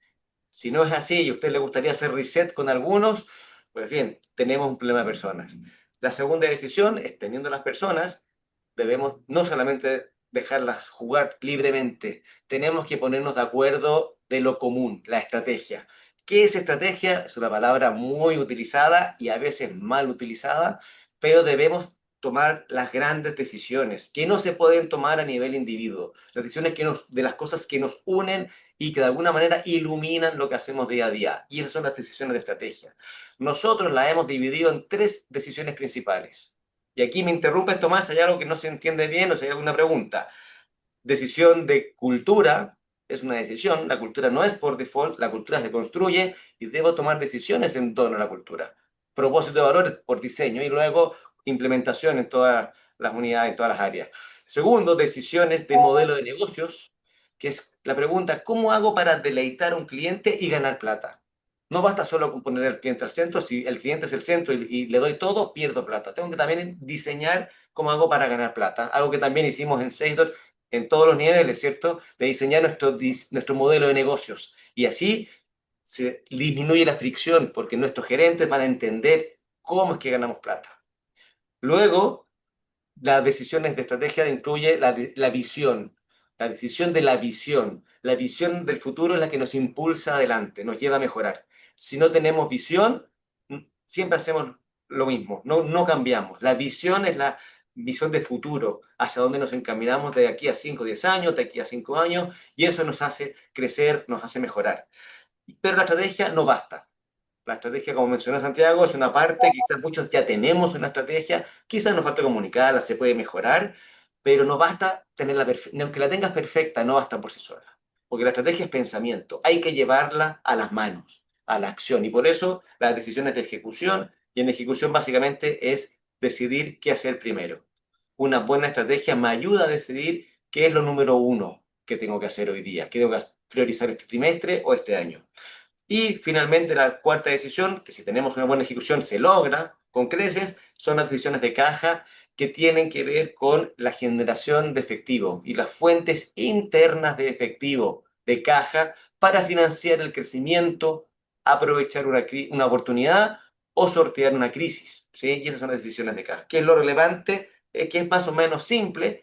Speaker 1: Si no es así y a usted le gustaría hacer reset con algunos, pues bien, tenemos un problema de personas. La segunda decisión es, teniendo las personas, debemos no solamente dejarlas jugar libremente, tenemos que ponernos de acuerdo de lo común, la estrategia. ¿Qué es estrategia? Es una palabra muy utilizada y a veces mal utilizada, pero debemos tomar las grandes decisiones que no se pueden tomar a nivel individuo, las decisiones de las cosas que nos unen y que de alguna manera iluminan lo que hacemos día a día. Y esas son las decisiones de estrategia. Nosotros las hemos dividido en 3 decisiones principales. Y aquí me interrumpes, Tomás, hay algo que no se entiende bien o si hay alguna pregunta. Decisión de cultura es una decisión, la cultura no es por default, la cultura se construye y debo tomar decisiones en torno a la cultura. Propósito de valores por diseño y luego implementación en todas las unidades, en todas las áreas. Segundo, decisiones de modelo de negocios, que es la pregunta, ¿cómo hago para deleitar a un cliente y ganar plata? No basta solo con poner al cliente al centro, si el cliente es el centro y le doy todo, pierdo plata. Tengo que también diseñar cómo hago para ganar plata, algo que también hicimos en Seidor en todos los niveles, ¿cierto? De diseñar nuestro modelo de negocios. Y así se disminuye la fricción porque nuestros gerentes van a entender cómo es que ganamos plata. Luego, las decisiones de estrategia incluye la visión, la decisión de la visión. La visión del futuro es la que nos impulsa adelante, nos lleva a mejorar. Si no tenemos visión, siempre hacemos lo mismo, no cambiamos. La visión es la visión de futuro, hacia dónde nos encaminamos de aquí a 5 o 10 años, de aquí a 5 años, y eso nos hace crecer, nos hace mejorar. Pero la estrategia no basta. La estrategia, como mencionó Santiago, es una parte, quizás muchos ya tenemos una estrategia, quizás nos falta comunicarla, se puede mejorar, pero no basta tenerla perfecta, aunque la tengas perfecta, no basta por sí sola. Porque la estrategia es pensamiento, hay que llevarla a las manos, a la acción, y por eso las decisiones de ejecución, y en ejecución básicamente es decidir qué hacer primero. Una buena estrategia me ayuda a decidir qué es lo número uno que tengo que hacer hoy día, qué tengo que priorizar este trimestre o este año. Y finalmente la cuarta decisión, que si tenemos una buena ejecución se logra con creces, son las decisiones de caja que tienen que ver con la generación de efectivo y las fuentes internas de efectivo de caja para financiar el crecimiento, aprovechar una oportunidad o sortear una crisis, ¿sí? Y esas son las decisiones de caja. ¿Qué es lo relevante? Es que es más o menos simple.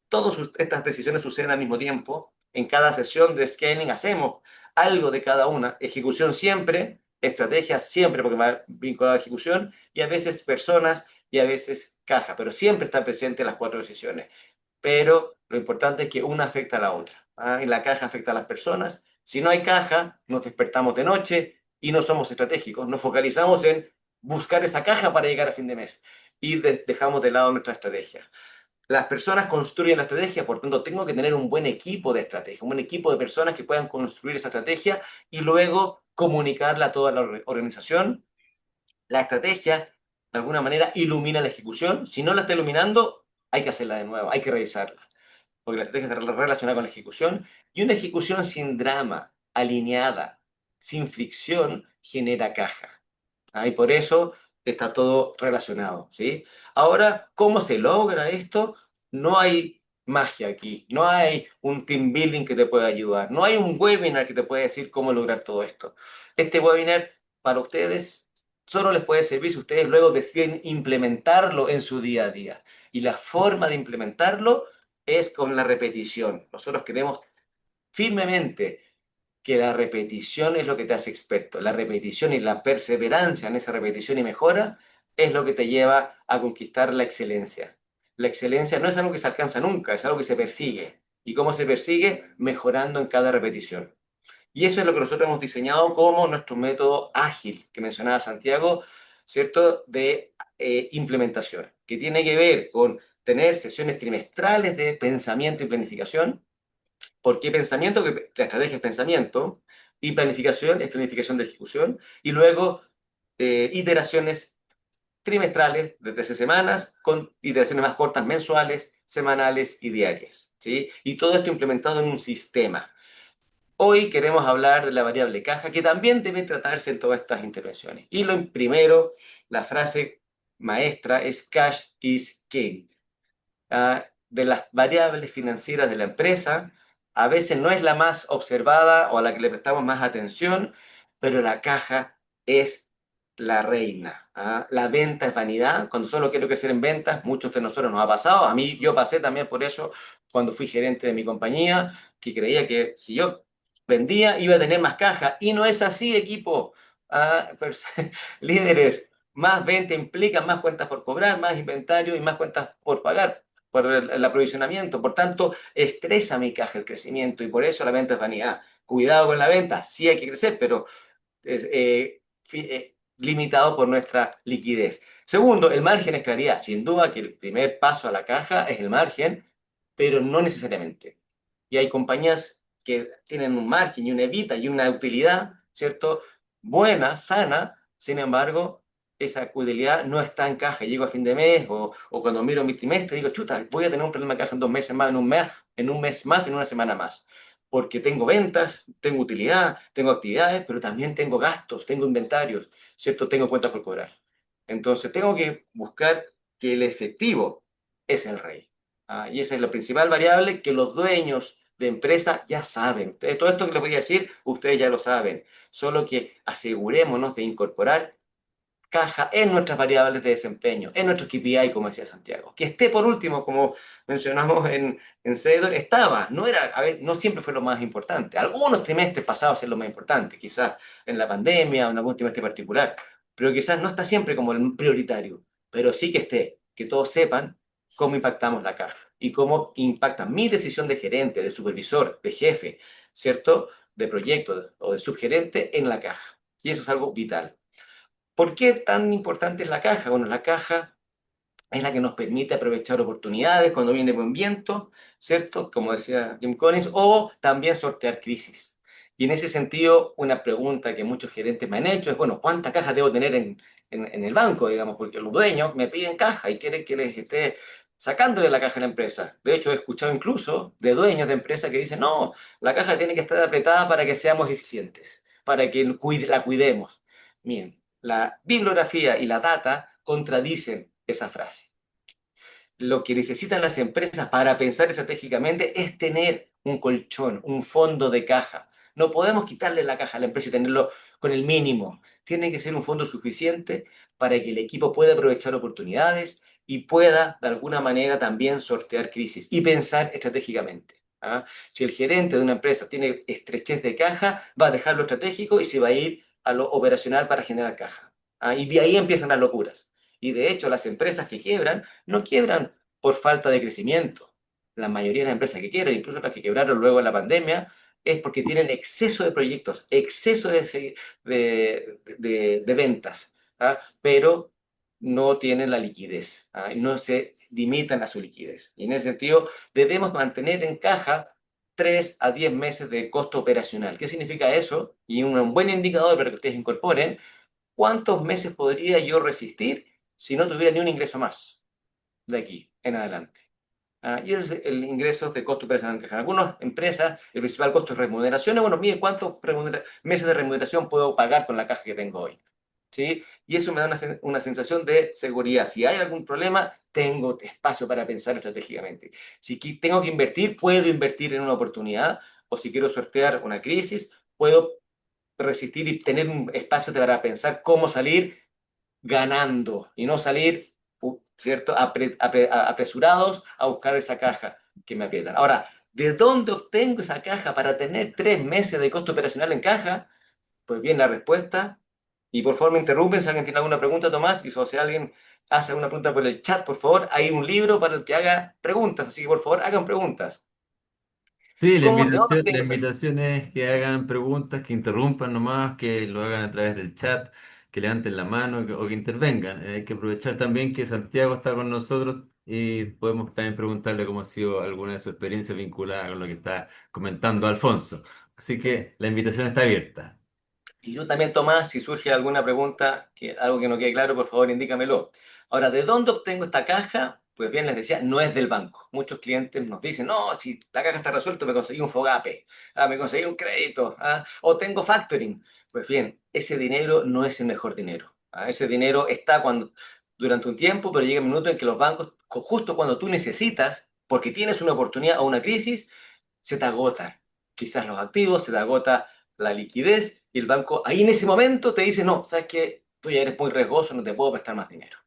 Speaker 1: Todas estas decisiones suceden al mismo tiempo. En cada sesión de scaling hacemos algo de cada una. Ejecución siempre, estrategia siempre, porque va vinculada a ejecución, y a veces personas y a veces caja, pero siempre están presentes las 4 decisiones. Pero lo importante es que una afecta a la otra. Y la caja afecta a las personas. Si no hay caja, nos despertamos de noche y no somos estratégicos. Nos focalizamos en buscar esa caja para llegar a fin de mes y dejamos de lado nuestra estrategia. Las personas construyen la estrategia, por tanto, tengo que tener un buen equipo de estrategia, un buen equipo de personas que puedan construir esa estrategia y luego comunicarla a toda la organización. La estrategia, de alguna manera, ilumina la ejecución. Si no la está iluminando, hay que hacerla de nuevo, hay que revisarla. porque la estrategia está relacionada con la ejecución, y una ejecución sin drama, alineada, sin fricción, genera caja. Y por eso está todo relacionado, ¿sí? Ahora, ¿cómo se logra esto? No hay magia aquí, no hay un team building que te pueda ayudar, no hay un webinar que te pueda decir cómo lograr todo esto. Este webinar para ustedes solo les puede servir si ustedes luego deciden implementarlo en su día a día. Y la forma de implementarlo es con la repetición. Nosotros queremos firmemente que la repetición es lo que te hace experto. La repetición y la perseverancia en esa repetición y mejora es lo que te lleva a conquistar la excelencia. La excelencia no es algo que se alcanza nunca, es algo que se persigue. ¿Y cómo se persigue? Mejorando en cada repetición. Y eso es lo que nosotros hemos diseñado como nuestro método ágil, que mencionaba Santiago, ¿cierto? De implementación, que tiene que ver con tener sesiones trimestrales de pensamiento y planificación. ¿Por qué pensamiento? Que la estrategia es pensamiento y planificación es planificación de ejecución. Y luego iteraciones trimestrales de 13 semanas con iteraciones más cortas mensuales, semanales y diarias. ¿Sí? Y todo esto implementado en un sistema. Hoy queremos hablar de la variable caja, que también debe tratarse en todas estas intervenciones. Y lo primero, la frase maestra es cash is king. De las variables financieras de la empresa, a veces no es la más observada o a la que le prestamos más atención, pero la caja es la reina. La venta es vanidad. Cuando solo quiero crecer en ventas, muchos de nosotros nos ha pasado. A mí, yo pasé también por eso cuando fui gerente de mi compañía, que creía que si yo vendía iba a tener más caja. Y no es así, equipo. Líderes, más venta implica más cuentas por cobrar, más inventario y más cuentas por pagar por el aprovisionamiento. Por tanto, estresa mi caja el crecimiento y por eso la venta es vanidad. Cuidado con la venta, sí hay que crecer, pero es limitado por nuestra liquidez. Segundo, el margen es claridad. Sin duda que el primer paso a la caja es el margen, pero no necesariamente. Y hay compañías que tienen un margen y una evita y una utilidad, ¿cierto? Buena, sana, sin embargo, esa utilidad no está en caja. Llego a fin de mes o cuando miro mi trimestre digo, chuta, voy a tener un problema de caja en 2 meses más, en un mes más, en una semana más. Porque tengo ventas, tengo utilidad, tengo actividades, pero también tengo gastos, tengo inventarios, ¿cierto? Tengo cuentas por cobrar. Entonces tengo que buscar que el efectivo es el rey. Y esa es la principal variable que los dueños de empresa ya saben. Todo esto que les voy a decir, ustedes ya lo saben. Solo que asegurémonos de incorporar caja en nuestras variables de desempeño, en nuestro KPI, como decía Santiago. Que esté por último, como mencionamos en Seidor, estaba, no era, a ver, no siempre fue lo más importante. Algunos trimestres pasados es lo más importante, quizás en la pandemia o en algún trimestre particular, pero quizás no está siempre como el prioritario, pero sí que esté, que todos sepan cómo impactamos la caja y cómo impacta mi decisión de gerente, de supervisor, de jefe, ¿cierto? De proyecto o de subgerente en la caja. Y eso es algo vital. ¿Por qué tan importante es la caja? Bueno, la caja es la que nos permite aprovechar oportunidades cuando viene buen viento, ¿cierto? Como decía Jim Collins, o también sortear crisis. Y en ese sentido, una pregunta que muchos gerentes me han hecho es, bueno, ¿cuánta caja debo tener en el banco, digamos? Porque los dueños me piden caja y quieren que les esté sacándole la caja a la empresa. De hecho, he escuchado incluso de dueños de empresas que dicen, no, la caja tiene que estar apretada para que seamos eficientes, para que la cuidemos. Bien, la bibliografía y la data contradicen esa frase. Lo que necesitan las empresas para pensar estratégicamente es tener un colchón, un fondo de caja. No podemos quitarle la caja a la empresa y tenerlo con el mínimo. Tiene que ser un fondo suficiente para que el equipo pueda aprovechar oportunidades y pueda, de alguna manera, también sortear crisis y pensar estratégicamente. Si el gerente de una empresa tiene estrechez de caja, va a dejar lo estratégico y se va a ir a lo operacional para generar caja. Y de ahí empiezan las locuras. Y de hecho, las empresas que quiebran no quiebran por falta de crecimiento. La mayoría de las empresas que quiebran, incluso las que quebraron luego de la pandemia, es porque tienen exceso de proyectos, exceso de ventas, pero no tienen la liquidez, y no se limitan a su liquidez. Y en ese sentido, debemos mantener en caja 3 a 10 meses de costo operacional. ¿Qué significa eso? Y un buen indicador para que ustedes incorporen, ¿cuántos meses podría yo resistir si no tuviera ni un ingreso más de aquí en adelante? Y ese es el ingreso de costo operacional en caja. En algunas empresas, el principal costo es remuneración. Bueno, mide cuántos meses de remuneración puedo pagar con la caja que tengo hoy. ¿Sí? Y eso me da una sensación de seguridad. Si hay algún problema, tengo espacio para pensar estratégicamente. Si tengo que invertir, puedo invertir en una oportunidad, o si quiero sortear una crisis, puedo resistir y tener un espacio para pensar cómo salir ganando y no salir, ¿cierto?, apresurados a buscar esa caja que me aprietan. Ahora, ¿de dónde obtengo esa caja para tener 3 meses de costo operacional en caja? Pues bien, la respuesta, y por favor me interrumpen si alguien tiene alguna pregunta, Tomás, y si alguien hace alguna pregunta por el chat, por favor, hay un libro para el que haga preguntas, así que por favor hagan preguntas.
Speaker 2: Sí,
Speaker 1: ¿De dónde
Speaker 2: la
Speaker 1: obtengo esa caja?
Speaker 2: invitación es que hagan preguntas, que interrumpan nomás, que lo hagan a través del chat, que levanten la mano o que intervengan. Hay que aprovechar también que Santiago está con nosotros y podemos también preguntarle cómo ha sido alguna de sus experiencias vinculadas con lo que está comentando Alfonso. Así que la invitación está abierta.
Speaker 1: Y yo también, Tomás, si surge alguna pregunta, algo que no quede claro, por favor, indícamelo. Ahora, ¿de dónde obtengo esta caja? Pues bien, les decía, no es del banco. Muchos clientes nos dicen, no, si la caja está resuelta, me conseguí un Fogape, me conseguí un crédito, o tengo factoring. Pues bien, ese dinero no es el mejor dinero. Ese dinero está durante un tiempo, pero llega un minuto en que los bancos, justo cuando tú necesitas, porque tienes una oportunidad o una crisis, se te agotan quizás los activos, se te agota la liquidez y el banco ahí en ese momento te dice, no, sabes que tú ya eres muy riesgoso, no te puedo prestar más dinero.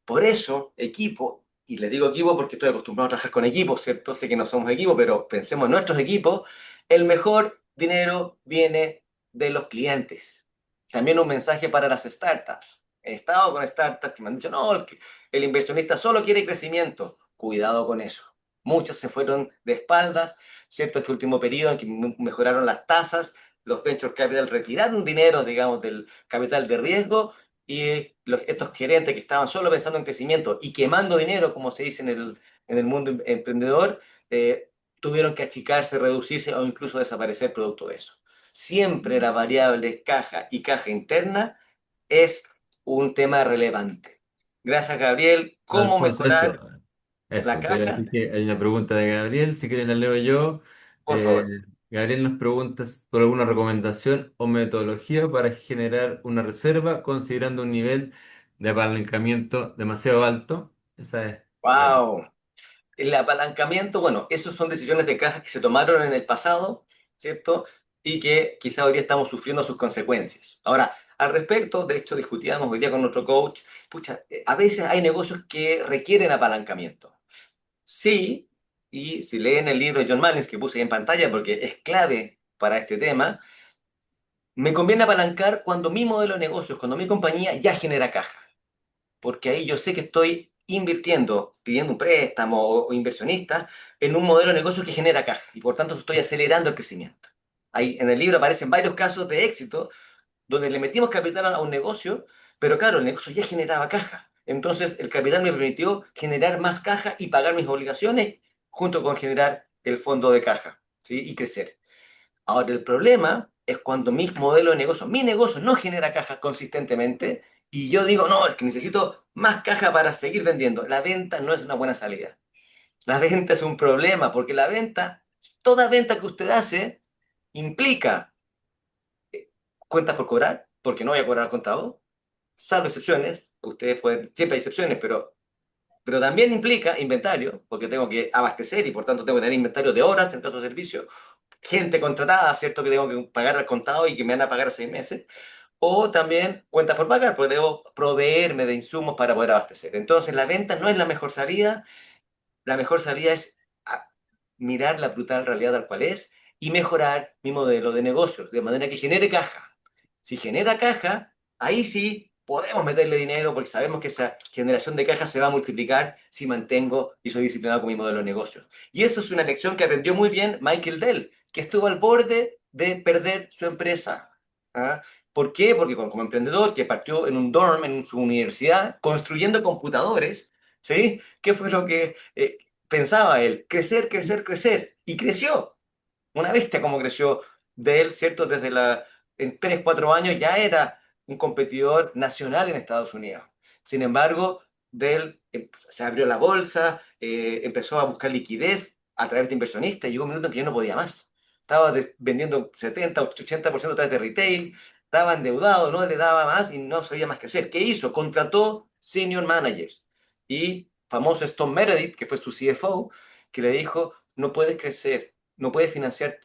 Speaker 1: Por eso, equipo, y le digo equipo porque estoy acostumbrado a trabajar con equipos, ¿cierto? Sé que no somos equipo, pero pensemos en nuestros equipos, el mejor dinero viene de los clientes. También un mensaje para las startups. He estado con startups que me han dicho, no, el inversionista solo quiere crecimiento. Cuidado con eso. Muchas se fueron de espaldas, ¿cierto? Este último periodo en que mejoraron las tasas, los venture capital retiraron dinero, digamos, del capital de riesgo y estos gerentes que estaban solo pensando en crecimiento y quemando dinero, como se dice en el mundo emprendedor, tuvieron que achicarse, reducirse o incluso desaparecer producto de eso. Siempre la variable caja y caja interna es un tema relevante. Gracias, Gabriel. ¿Cómo
Speaker 2: Alfonso, eso.
Speaker 1: mejorar la
Speaker 2: Eso, te iba a
Speaker 1: caja?
Speaker 2: decir que hay una pregunta de Gabriel, si quieren la leo yo.
Speaker 1: Por favor.
Speaker 2: Gabriel nos pregunta por alguna recomendación o metodología para generar una reserva considerando un nivel de apalancamiento demasiado alto. Esa es la...
Speaker 1: ¡Wow! El apalancamiento, bueno, esas son decisiones de caja que se tomaron en el pasado, ¿cierto? Y que quizá hoy día estamos sufriendo sus consecuencias. Ahora, al respecto, de hecho, discutíamos hoy día con nuestro coach, pucha, a veces hay negocios que requieren apalancamiento. Sí, y si leen el libro de John Mannings que puse ahí en pantalla porque es clave para este tema, me conviene apalancar cuando mi modelo de negocios, cuando mi compañía ya genera caja porque ahí yo sé que estoy invirtiendo, pidiendo un préstamo o inversionista en un modelo de negocio que genera caja y por tanto estoy acelerando el crecimiento. Ahí en el libro aparecen varios casos de éxito donde le metimos capital a un negocio, pero claro, el negocio ya generaba caja. Entonces el capital me permitió generar más caja y pagar mis obligaciones junto con generar el fondo de caja, ¿sí? Y crecer. Ahora, el problema es cuando mi negocio no genera caja consistentemente y yo digo, no, es que necesito más caja para seguir vendiendo. La venta no es una buena salida. La venta es un problema porque toda venta que usted hace implica cuentas por cobrar, porque no voy a cobrar al contado, salvo excepciones. Ustedes pueden, siempre hay excepciones, pero también implica inventario, porque tengo que abastecer y por tanto tengo que tener inventario de horas en caso de servicio, gente contratada, ¿cierto? Que tengo que pagar al contado y que me van a pagar a 6 meses. O también cuentas por pagar, porque debo proveerme de insumos para poder abastecer. Entonces, la venta no es la mejor salida. La mejor salida es mirar la brutal realidad tal cual es y mejorar mi modelo de negocios, de manera que genere caja. Si genera caja, ahí sí podemos meterle dinero porque sabemos que esa generación de caja se va a multiplicar si mantengo y soy disciplinado con mi modelo de negocios. Y eso es una lección que aprendió muy bien Michael Dell, que estuvo al borde de perder su empresa. ¿Ah? ¿Por qué? Porque como emprendedor que partió en un dorm en su universidad construyendo computadores, ¿sí? ¿Qué fue lo que pensaba él? Crecer, crecer, crecer. Y creció. Una bestia como creció de él, ¿cierto? En 3 4 años ya era un competidor nacional en Estados Unidos. Sin embargo, de él se abrió la bolsa, empezó a buscar liquidez a través de inversionistas y llegó un minuto en que yo no podía más. Estaba vendiendo 70, 80% a través de retail, estaba endeudado, no le daba más y no sabía más qué hacer. ¿Qué hizo? Contrató senior managers y famoso es Tom Meredith, que fue su CFO, que le dijo, no puedes crecer, no puedes financiar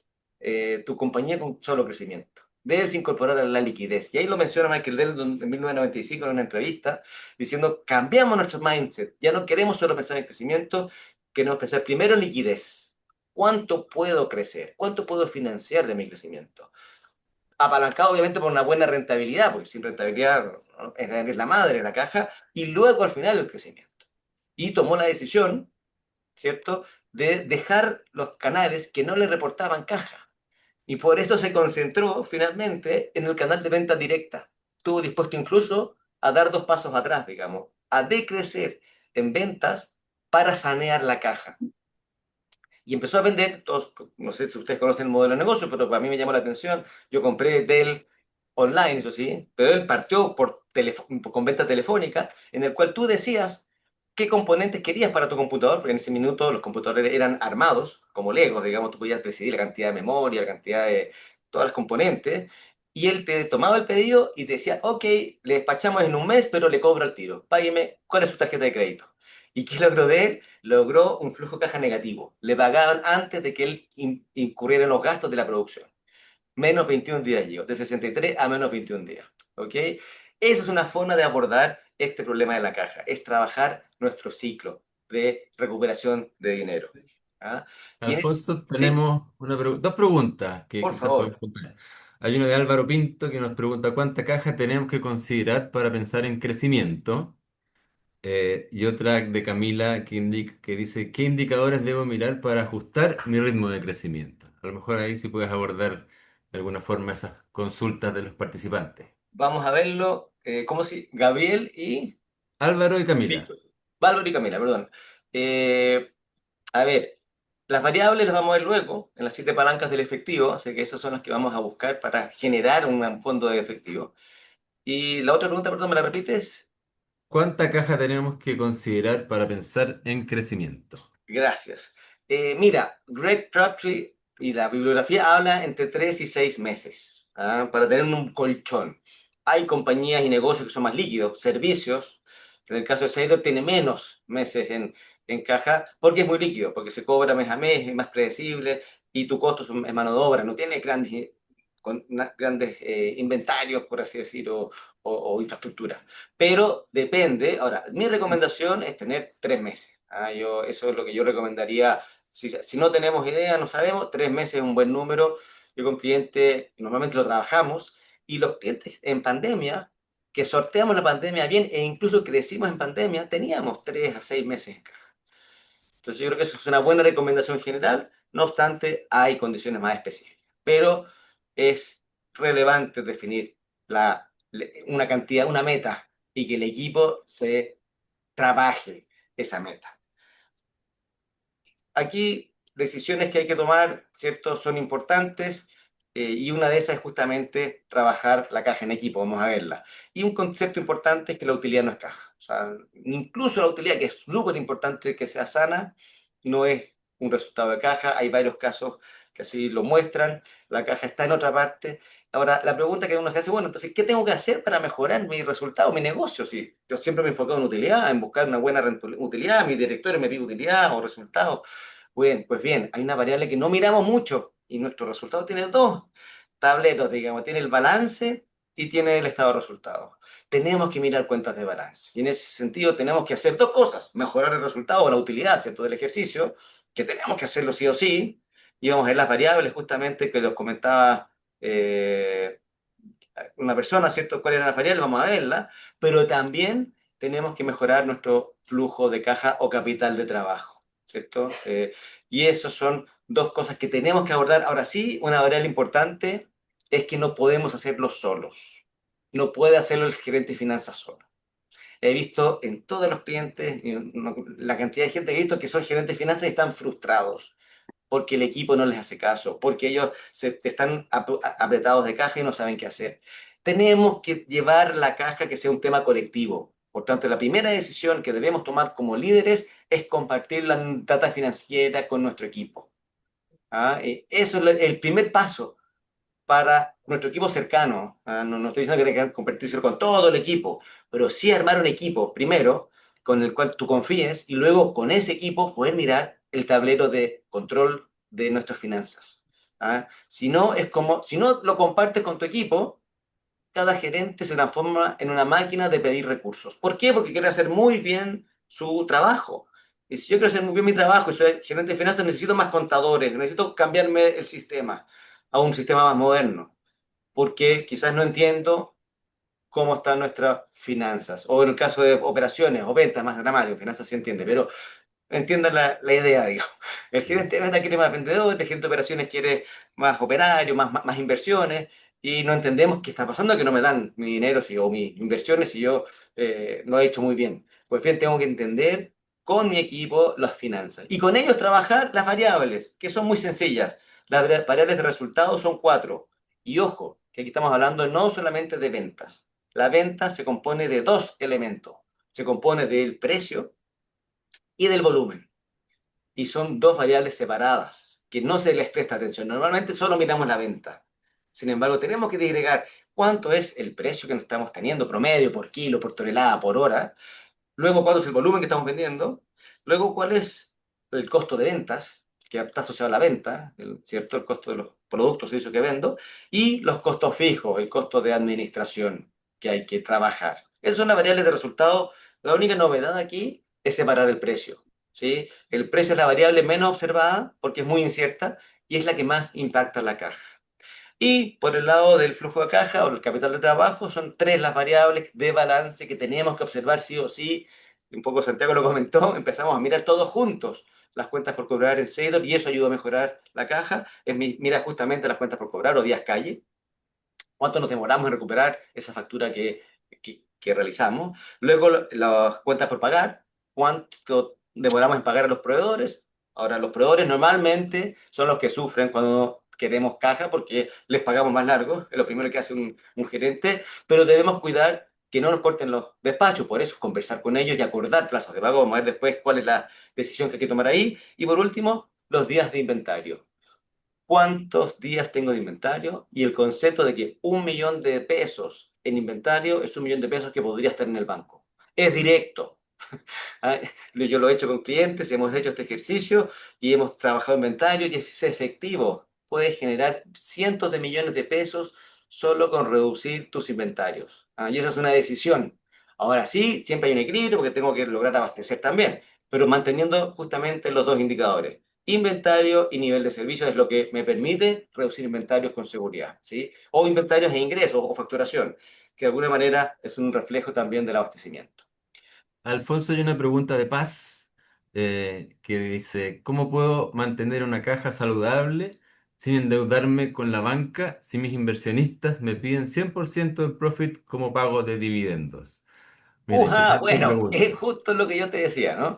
Speaker 1: tu compañía con solo crecimiento. Debes incorporar la liquidez. Y ahí lo menciona Michael Dell en 1995 en una entrevista, diciendo, cambiamos nuestro mindset, ya no queremos solo pensar en crecimiento, queremos pensar primero en liquidez. ¿Cuánto puedo crecer? ¿Cuánto puedo financiar de mi crecimiento? Apalancado obviamente por una buena rentabilidad, porque sin rentabilidad, ¿no?, es la madre de la caja, y luego al final el crecimiento. Y tomó la decisión, ¿cierto?, de dejar los canales que no le reportaban caja. Y por eso se concentró finalmente en el canal de venta directa. Estuvo dispuesto incluso a dar 2 pasos atrás, digamos, a decrecer en ventas para sanear la caja. Y empezó a vender, todos, no sé si ustedes conocen el modelo de negocio, pero para mí me llamó la atención. Yo compré Dell online, eso sí, pero él partió con venta telefónica, en el cual tú decías qué componentes querías para tu computador, porque en ese minuto los computadores eran armados, como Legos, digamos, tú podías decidir la cantidad de memoria, la cantidad de todas las componentes, y él te tomaba el pedido y te decía, ok, le despachamos en un mes, pero le cobro al tiro. Págueme, ¿cuál es su tarjeta de crédito? ¿Y qué logró de él? Logró un flujo de caja negativo. Le pagaban antes de que él incurriera en los gastos de la producción. Menos 21 días llegó, de 63 a menos 21 días. ¿Ok? Esa es una forma de abordar este problema de la caja, es trabajar nuestro ciclo de recuperación de dinero. ¿Ah? Y
Speaker 2: Alfonso,
Speaker 1: sí,
Speaker 2: tenemos dos preguntas que
Speaker 1: por
Speaker 2: quizás podemos
Speaker 1: favor,
Speaker 2: contar. Hay una de Álvaro Pinto que nos pregunta cuánta caja tenemos que considerar para pensar en crecimiento. Y otra de Camila que dice, ¿qué indicadores debo mirar para ajustar mi ritmo de crecimiento? A lo mejor ahí sí puedes abordar de alguna forma esas consultas de los participantes.
Speaker 1: vamos a verlo. ¿Cómo si? Gabriel y
Speaker 2: Álvaro y Camila.
Speaker 1: Víctor. Bárbara y Camila, perdón. Eh, A ver, las variables las vamos a ver luego en las 7 palancas del efectivo, así que esas son las que vamos a buscar para generar un fondo de efectivo. Y la otra pregunta, perdón, ¿me la repites?
Speaker 2: ¿Cuánta caja tenemos que considerar para pensar en crecimiento?
Speaker 1: Gracias. Mira, Greg Crabtree y la bibliografía habla entre 3 y 6 meses, ¿ah? Para tener un colchón. Hay compañías y negocios que son más líquidos, servicios. En el caso de Seidor tiene menos meses en caja porque es muy líquido, porque se cobra mes a mes, es más predecible y tu costo es mano de obra, no tiene grandes inventarios, por así decirlo, o infraestructura. Pero depende. Ahora, mi recomendación es tener 3 meses. Eso es lo que yo recomendaría. Si no tenemos idea, no sabemos, 3 meses es un buen número. Yo con clientes normalmente lo trabajamos y los clientes en pandemia, que sorteamos la pandemia bien e incluso crecimos en pandemia, teníamos 3 a 6 meses en caja. Entonces yo creo que eso es una buena recomendación general. No obstante, hay condiciones más específicas. Pero es relevante definir una cantidad, una meta y que el equipo se trabaje esa meta. Aquí decisiones que hay que tomar, ¿cierto? Son importantes, y una de esas es justamente trabajar la caja en equipo, vamos a verla. Y un concepto importante es que la utilidad no es caja. O sea, incluso la utilidad, que es súper importante que sea sana, no es un resultado de caja. Hay varios casos que así lo muestran. La caja está en otra parte. Ahora, la pregunta que uno se hace, bueno, entonces, ¿qué tengo que hacer para mejorar mi resultado, mi negocio? Si yo siempre me he enfocado en utilidad, en buscar una buena utilidad, mi directorio me pide utilidad o resultados. Bien, pues bien, hay una variable que no miramos mucho y nuestro resultado tiene dos tableros, digamos, tiene el balance y tiene el estado de resultados. Tenemos que mirar cuentas de balance y en ese sentido tenemos que hacer 2 cosas: mejorar el resultado o la utilidad, ¿cierto?, del ejercicio, que tenemos que hacerlo sí o sí, y vamos a ver las variables justamente que los comentaba eh, una persona, ¿cierto?, cuál era la variable, vamos a verla, pero también tenemos que mejorar nuestro flujo de caja o capital de trabajo, ¿cierto? Y esas son 2 cosas que tenemos que abordar. Ahora sí, una variable importante es que no podemos hacerlo solos. No puede hacerlo el gerente de finanzas solo. He visto en todos los clientes, la cantidad de gente que he visto que son gerentes de finanzas y están frustrados porque el equipo no les hace caso, porque ellos están apretados de caja y no saben qué hacer. Tenemos que llevar la caja que sea un tema colectivo, Por tanto, la primera decisión que debemos tomar como líderes es compartir la data financiera con nuestro equipo. ¿Ah? Eso es el primer paso para nuestro equipo cercano. No estoy diciendo que tenga que compartirse con todo el equipo, pero sí armar un equipo primero con el cual tú confíes y luego con ese equipo poder mirar el tablero de control de nuestras finanzas. Si no, es como, si no lo compartes con tu equipo, cada gerente se transforma en una máquina de pedir recursos. ¿Por qué? Porque quiere hacer muy bien su trabajo. Y si yo quiero hacer muy bien mi trabajo y soy gerente de finanzas, necesito más contadores, necesito cambiarme el sistema a un sistema más moderno, porque quizás no entiendo cómo están nuestras finanzas, o en el caso de operaciones o ventas más dramático, finanzas sí entiende, pero entiendan la idea, digamos. El gerente de venta quiere más vendedores, el gerente de operaciones quiere más operarios, más inversiones, y no entendemos qué está pasando, que no me dan mi dinero o mis inversiones si yo lo he hecho muy bien. Pues bien, tengo que entender con mi equipo las finanzas y con ellos trabajar las variables, que son muy sencillas. Las variables de resultados son cuatro. Y ojo, que aquí estamos hablando no solamente de ventas. La venta se compone de dos elementos. Se compone del precio y del volumen. Y son dos variables separadas, que no se les presta atención. Normalmente solo miramos la venta. Sin embargo, tenemos que disgregar cuánto es el precio que nos estamos teniendo, promedio, por kilo, por tonelada, por hora. Luego, cuánto es el volumen que estamos vendiendo. Luego, cuál es el costo de ventas, que está asociado a la venta, ¿cierto? El costo de los productos o servicios que vendo. Y los costos fijos, el costo de administración que hay que trabajar. Esas son las variables de resultado. La única novedad aquí es separar el precio. ¿Sí? El precio es la variable menos observada porque es muy incierta y es la que más impacta en la caja. Y por el lado del flujo de caja o el capital de trabajo, son tres las variables de balance que tenemos que observar sí o sí. Un poco Santiago lo comentó, empezamos a mirar todos juntos las cuentas por cobrar en Seidor y eso ayuda a mejorar la caja. Mira justamente las cuentas por cobrar o días calle, cuánto nos demoramos en recuperar esa factura que realizamos. Luego las cuentas por pagar, cuánto demoramos en pagar a los proveedores. Ahora, los proveedores normalmente son los que sufren cuando queremos caja porque les pagamos más largo, es lo primero que hace un gerente, pero debemos cuidar que no nos corten los despachos, por eso conversar con ellos y acordar plazos de pago, vamos a ver después cuál es la decisión que hay que tomar ahí. Y por último, los días de inventario, cuántos días tengo de inventario y el concepto de que 1 millón de pesos en inventario es 1 millón de pesos que podría estar en el banco. Es directo. Yo lo he hecho con clientes, hemos hecho este ejercicio y hemos trabajado inventario y es efectivo. Puedes generar cientos de millones de pesos solo con reducir tus inventarios. Y esa es una decisión. Ahora sí, siempre hay un equilibrio porque tengo que lograr abastecer también, pero manteniendo justamente los dos indicadores. Inventario y nivel de servicio es lo que me permite reducir inventarios con seguridad, ¿sí? O inventarios e ingresos o facturación, que de alguna manera es un reflejo también del abastecimiento.
Speaker 2: Alfonso, hay una pregunta de Paz que dice, ¿cómo puedo mantener una caja saludable sin endeudarme con la banca si mis inversionistas me piden 100% del profit como pago de dividendos? Mira, interesante
Speaker 1: Bueno, es
Speaker 2: pregunta.
Speaker 1: justo lo que yo te decía, ¿no?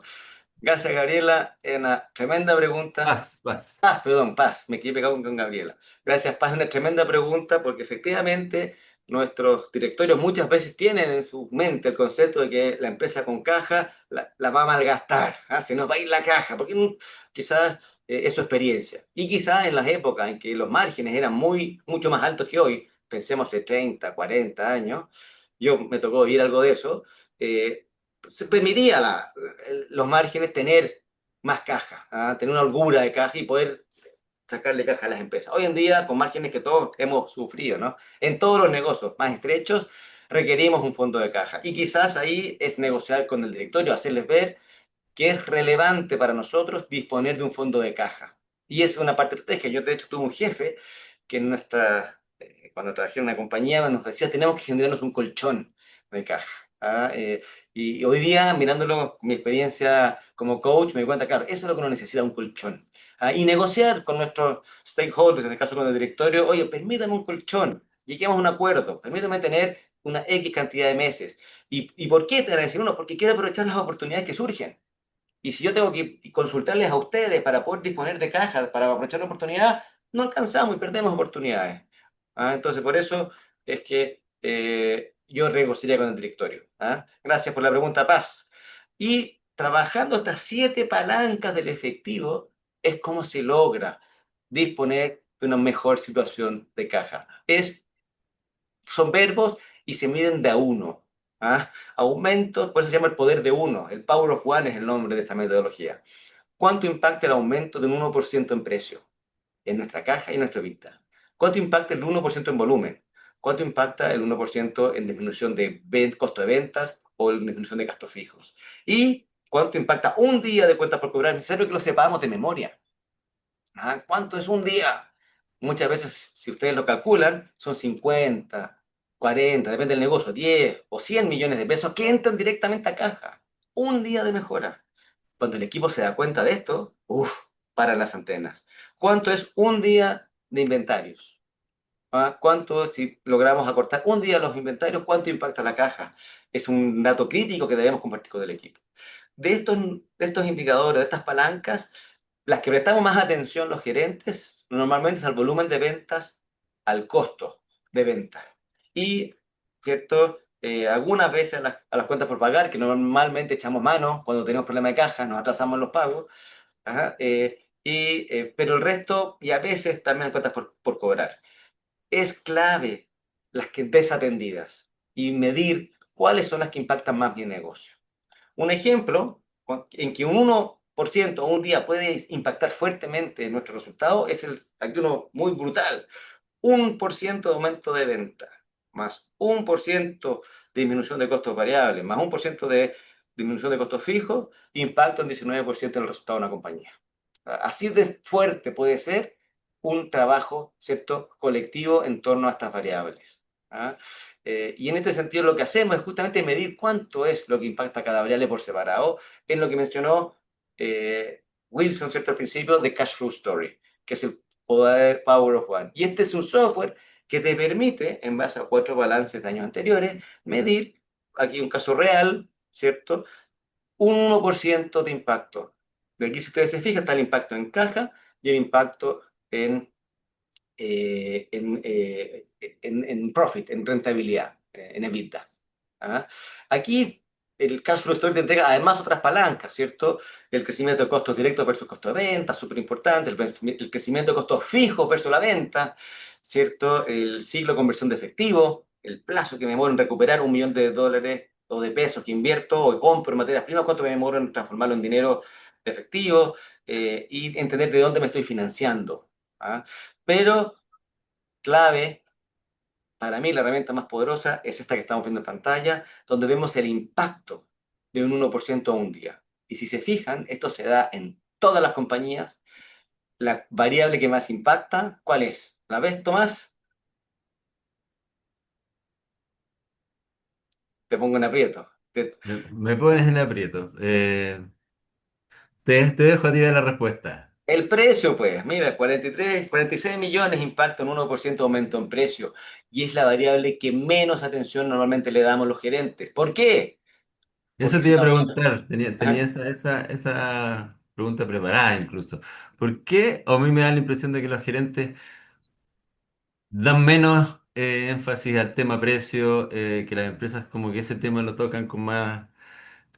Speaker 1: Gracias, Gabriela. Es una tremenda pregunta.
Speaker 2: Paz, Paz.
Speaker 1: Paz, perdón, Paz, me equivoqué con Gabriela. Gracias, Paz, es una tremenda pregunta porque efectivamente nuestros directorios muchas veces tienen en su mente el concepto de que la empresa con caja la va a malgastar, se nos va a ir la caja, porque quizás es su experiencia. Y quizás en las épocas en que los márgenes eran mucho más altos que hoy, pensemos hace 30, 40 años, yo me tocó vivir algo de eso, se permitía los márgenes tener más caja, tener una holgura de caja y poder sacarle caja a las empresas. Hoy en día, con márgenes que todos hemos sufrido, ¿no? En todos los negocios más estrechos, requerimos un fondo de caja. Y quizás ahí es negociar con el directorio, hacerles ver que es relevante para nosotros disponer de un fondo de caja. Y es una parte de estrategia. Yo, de hecho, tuve un jefe que cuando trabajé en una compañía nos decía, tenemos que generarnos un colchón de caja. Y hoy día, mirándolo, mi experiencia como coach, me di cuenta, claro, eso es lo que uno necesita, un colchón. Y negociar con nuestros stakeholders, en el caso con el directorio, oye, permítame un colchón, lleguemos a un acuerdo, permítame tener una X cantidad de meses. ¿Y por qué te van a decir uno? Porque quiero aprovechar las oportunidades que surgen. Y si yo tengo que consultarles a ustedes para poder disponer de cajas, para aprovechar la oportunidad, no alcanzamos y perdemos oportunidades. Entonces, por eso es que yo negociaría con el directorio. ¿Ah? Gracias por la pregunta, Paz. Y trabajando estas 7 palancas del efectivo es como se logra disponer de una mejor situación de caja. Son verbos y se miden de a uno. ¿Ah? Aumentos, por eso se llama el poder de uno. El power of one es el nombre de esta metodología. ¿Cuánto impacta el aumento de un 1% en precio? En nuestra caja y en nuestra vista. ¿Cuánto impacta el 1% en volumen? ¿Cuánto impacta el 1% en disminución de costo de ventas o en disminución de gastos fijos? ¿Y cuánto impacta un día de cuentas por cobrar? Es necesario que lo sepamos de memoria. ¿Ah? ¿Cuánto es un día? Muchas veces, si ustedes lo calculan, son 50, 40, depende del negocio, 10 o 100 millones de pesos que entran directamente a caja. Un día de mejora. Cuando el equipo se da cuenta de esto, uff, paran las antenas. ¿Cuánto es un día de inventarios? ¿Ah? ¿Cuánto, si logramos acortar un día los inventarios, cuánto impacta la caja? Es un dato crítico que debemos compartir con el equipo. De estos indicadores, de estas palancas, las que prestamos más atención los gerentes, normalmente es al volumen de ventas, al costo de venta. Y, ¿cierto? Algunas veces a las cuentas por pagar, que normalmente echamos mano cuando tenemos problemas de caja, nos atrasamos en los pagos. Ajá, pero el resto, y a veces también a cuentas por cobrar. Es clave las que desatendidas y medir cuáles son las que impactan más mi negocio. Un ejemplo en que un 1% un día puede impactar fuertemente en nuestro resultado es aquí uno muy brutal. 1% de aumento de venta, más 1% de disminución de costos variables, más 1% de disminución de costos fijos, impacta un 19% en el resultado de una compañía. Así de fuerte puede ser un trabajo, ¿cierto?, colectivo en torno a estas variables. ¿Ah? Y en este sentido lo que hacemos es justamente medir cuánto es lo que impacta cada variable por separado, en lo que mencionó Wilson, ¿cierto?, al principio, de Cash Flow Story, que es el Power of One. Y este es un software que te permite, en base a 4 balances de años anteriores, medir, aquí un caso real, ¿cierto?, un 1% de impacto. De aquí, si ustedes se fijan, está el impacto en caja y el impacto en profit, en rentabilidad, en EBITDA. ¿Ah? Aquí el cash flow story te entrega además otras palancas, ¿cierto? El crecimiento de costos directos versus costo de venta, súper importante, el crecimiento de costos fijos versus la venta, ¿cierto? El ciclo de conversión de efectivo, el plazo que me demoro en recuperar $1 millón o de pesos que invierto o compro en materias primas, cuánto me demoro en transformarlo en dinero efectivo, y entender de dónde me estoy financiando. ¿Ah? Pero clave, para mí la herramienta más poderosa es esta que estamos viendo en pantalla, donde vemos el impacto de un 1% a un día. Y si se fijan, esto se da en todas las compañías. La variable que más impacta, ¿cuál es? ¿La ves, Tomás? Te pongo en aprieto.
Speaker 2: Me pones en aprieto. Te dejo a ti dar la respuesta.
Speaker 1: El precio, pues, mira, 43, 46 millones impacta un 1% aumento en precio. Y es la variable que menos atención normalmente le damos los gerentes. ¿Por qué?
Speaker 2: Eso
Speaker 1: Porque
Speaker 2: te
Speaker 1: si
Speaker 2: iba a
Speaker 1: vamos
Speaker 2: preguntar, tenía esa pregunta preparada incluso. ¿Por qué? O a mí me da la impresión de que los gerentes dan menos énfasis al tema precio, que las empresas como que ese tema lo tocan con más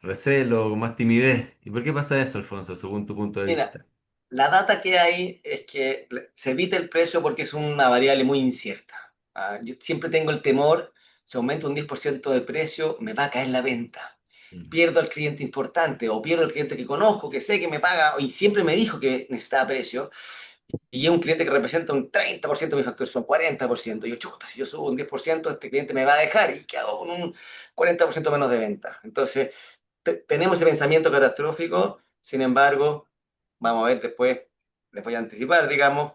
Speaker 2: recelo, con más timidez. ¿Y por qué pasa eso, Alfonso, según tu punto de
Speaker 1: Mira,
Speaker 2: vista?
Speaker 1: la data que hay es que se evita el precio porque es una variable muy incierta. Ah, yo siempre tengo el temor, si aumenta un 10% de precio, me va a caer la venta.
Speaker 2: Mm.
Speaker 1: Pierdo al cliente importante o pierdo al cliente que conozco, que sé que me paga y siempre me dijo que necesitaba precio. Y es un cliente que representa un 30% de mi facturación, 40%. Y yo, chuta, si yo subo un 10%, este cliente me va a dejar. ¿Y qué hago con un 40% menos de venta? Entonces, tenemos ese pensamiento catastrófico. Sin embargo, vamos a ver después, les voy a anticipar, digamos,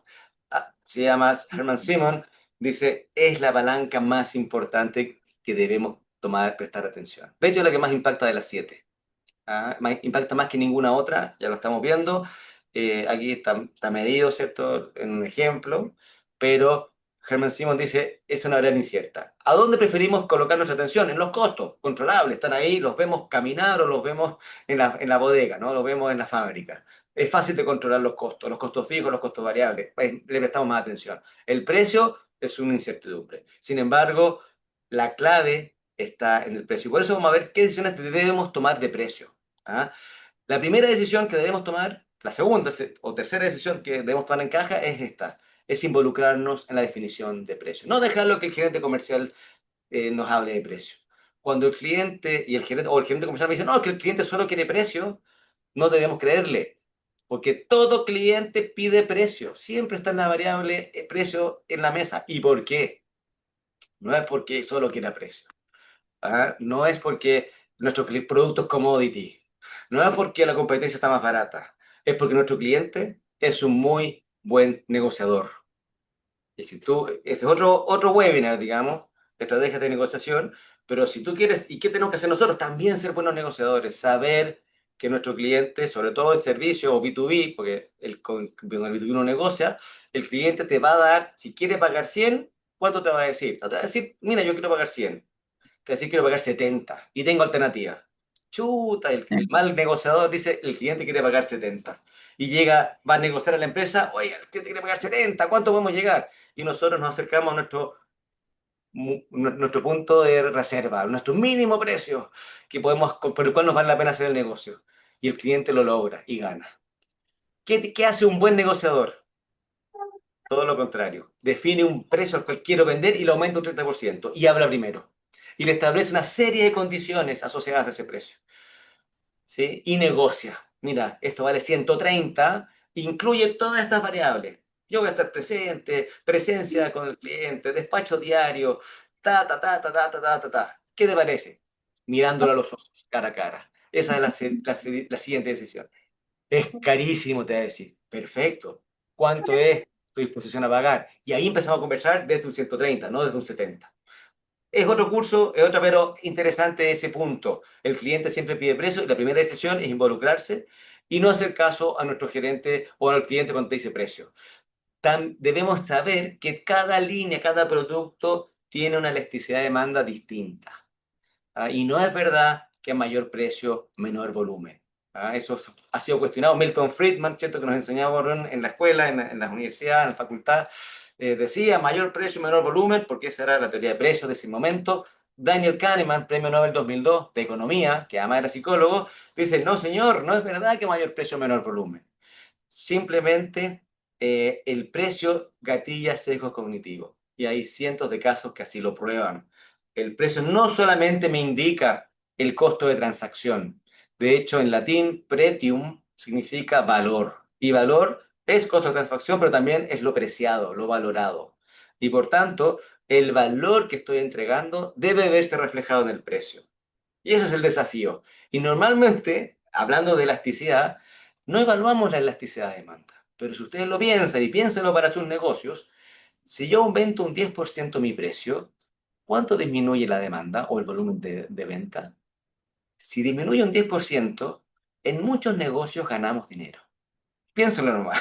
Speaker 1: se llama Herman Simon, dice, es la palanca más importante que debemos tomar, prestar atención. De hecho, es la que más impacta de las 7. Impacta más que ninguna otra, ya lo estamos viendo. Aquí está medido, ¿cierto? En un ejemplo, pero Herman Simon dice, es una variable incierta. ¿A dónde preferimos colocar nuestra atención? En los costos, controlables, están ahí, los vemos caminar o los vemos en la bodega, ¿no? Los vemos en la fábrica. Es fácil de controlar los costos fijos, los costos variables, pues, le prestamos más atención. El precio es una incertidumbre. Sin embargo, la clave está en el precio. Por eso vamos a ver qué decisiones debemos tomar de precio. ¿Ah? La primera decisión que debemos tomar, la segunda o tercera decisión que debemos tomar en caja es esta, es involucrarnos en la definición de precio. No dejarlo que el gerente comercial nos hable de precio. Cuando el cliente y el gerente o el gerente comercial me dice, no, que el cliente solo quiere precio, no debemos creerle, porque todo cliente pide precio. Siempre está en la variable precio en la mesa. ¿Y por qué? No es porque solo quiera precio. ¿Ah? No es porque nuestro producto es commodity. No es porque la competencia está más barata. Es porque nuestro cliente es un muy buen negociador. Y si tú, este es otro webinar, digamos, de estrategias de negociación, pero si tú quieres, ¿y qué tenemos que hacer nosotros? También ser buenos negociadores, saber que nuestro cliente, sobre todo en servicio o B2B, porque cuando el B2B uno negocia, el cliente te va a dar, si quiere pagar 100, ¿cuánto te va a decir? No te va a decir, mira, yo quiero pagar 100, te va a decir, quiero pagar 70 y tengo alternativa. Chuta, el mal negociador dice, el cliente quiere pagar 70 y llega, va a negociar a la empresa, oye, el cliente quiere pagar 70, ¿cuánto podemos llegar? Y nosotros nos acercamos a nuestro punto de reserva, nuestro mínimo precio por el cual nos vale la pena hacer el negocio. Y el cliente lo logra y gana. ¿Qué hace un buen negociador? Todo lo contrario. Define un precio al cual quiero vender y lo aumenta un 30% y habla primero. Y le establece una serie de condiciones asociadas a ese precio. ¿Sí? Y negocia. Mira, esto vale 130, incluye todas estas variables. Yo voy a estar presente, presencia con el cliente, despacho diario, ta. ¿Qué te parece? Mirándolo a los ojos, cara a cara. Esa es la siguiente decisión. Es carísimo, te va a decir. Perfecto. ¿Cuánto es tu disposición a pagar? Y ahí empezamos a conversar desde un 130, no desde un 70. Es otro curso, es otra, pero interesante ese punto. El cliente siempre pide precio y la primera decisión es involucrarse y no hacer caso a nuestro gerente o al cliente cuando te dice precio. Debemos saber que cada línea, cada producto tiene una elasticidad de demanda distinta. ¿Ah? Y no es verdad que a mayor precio, menor volumen. ¿Ah? Eso ha sido cuestionado. Milton Friedman, ¿cierto? Que nos enseñaba en la escuela, en las universidades, en la facultad, decía mayor precio, menor volumen, porque esa era la teoría de precios de ese momento. Daniel Kahneman, premio Nobel 2002 de Economía, que además era psicólogo, dice, no señor, no es verdad que mayor precio, menor volumen. Simplemente el precio gatilla sesgos cognitivos. Y hay cientos de casos que así lo prueban. El precio no solamente me indica el costo de transacción. De hecho, en latín, pretium significa valor. Y valor es costo de transacción, pero también es lo preciado, lo valorado. Y por tanto, el valor que estoy entregando debe verse reflejado en el precio. Y ese es el desafío. Y normalmente, hablando de elasticidad, no evaluamos la elasticidad de demanda. Pero si ustedes lo piensan y piénsenlo para sus negocios, si yo aumento un 10% mi precio, ¿cuánto disminuye la demanda o el volumen de venta? Si disminuye un 10%, en muchos negocios ganamos dinero. Piénsenlo nomás.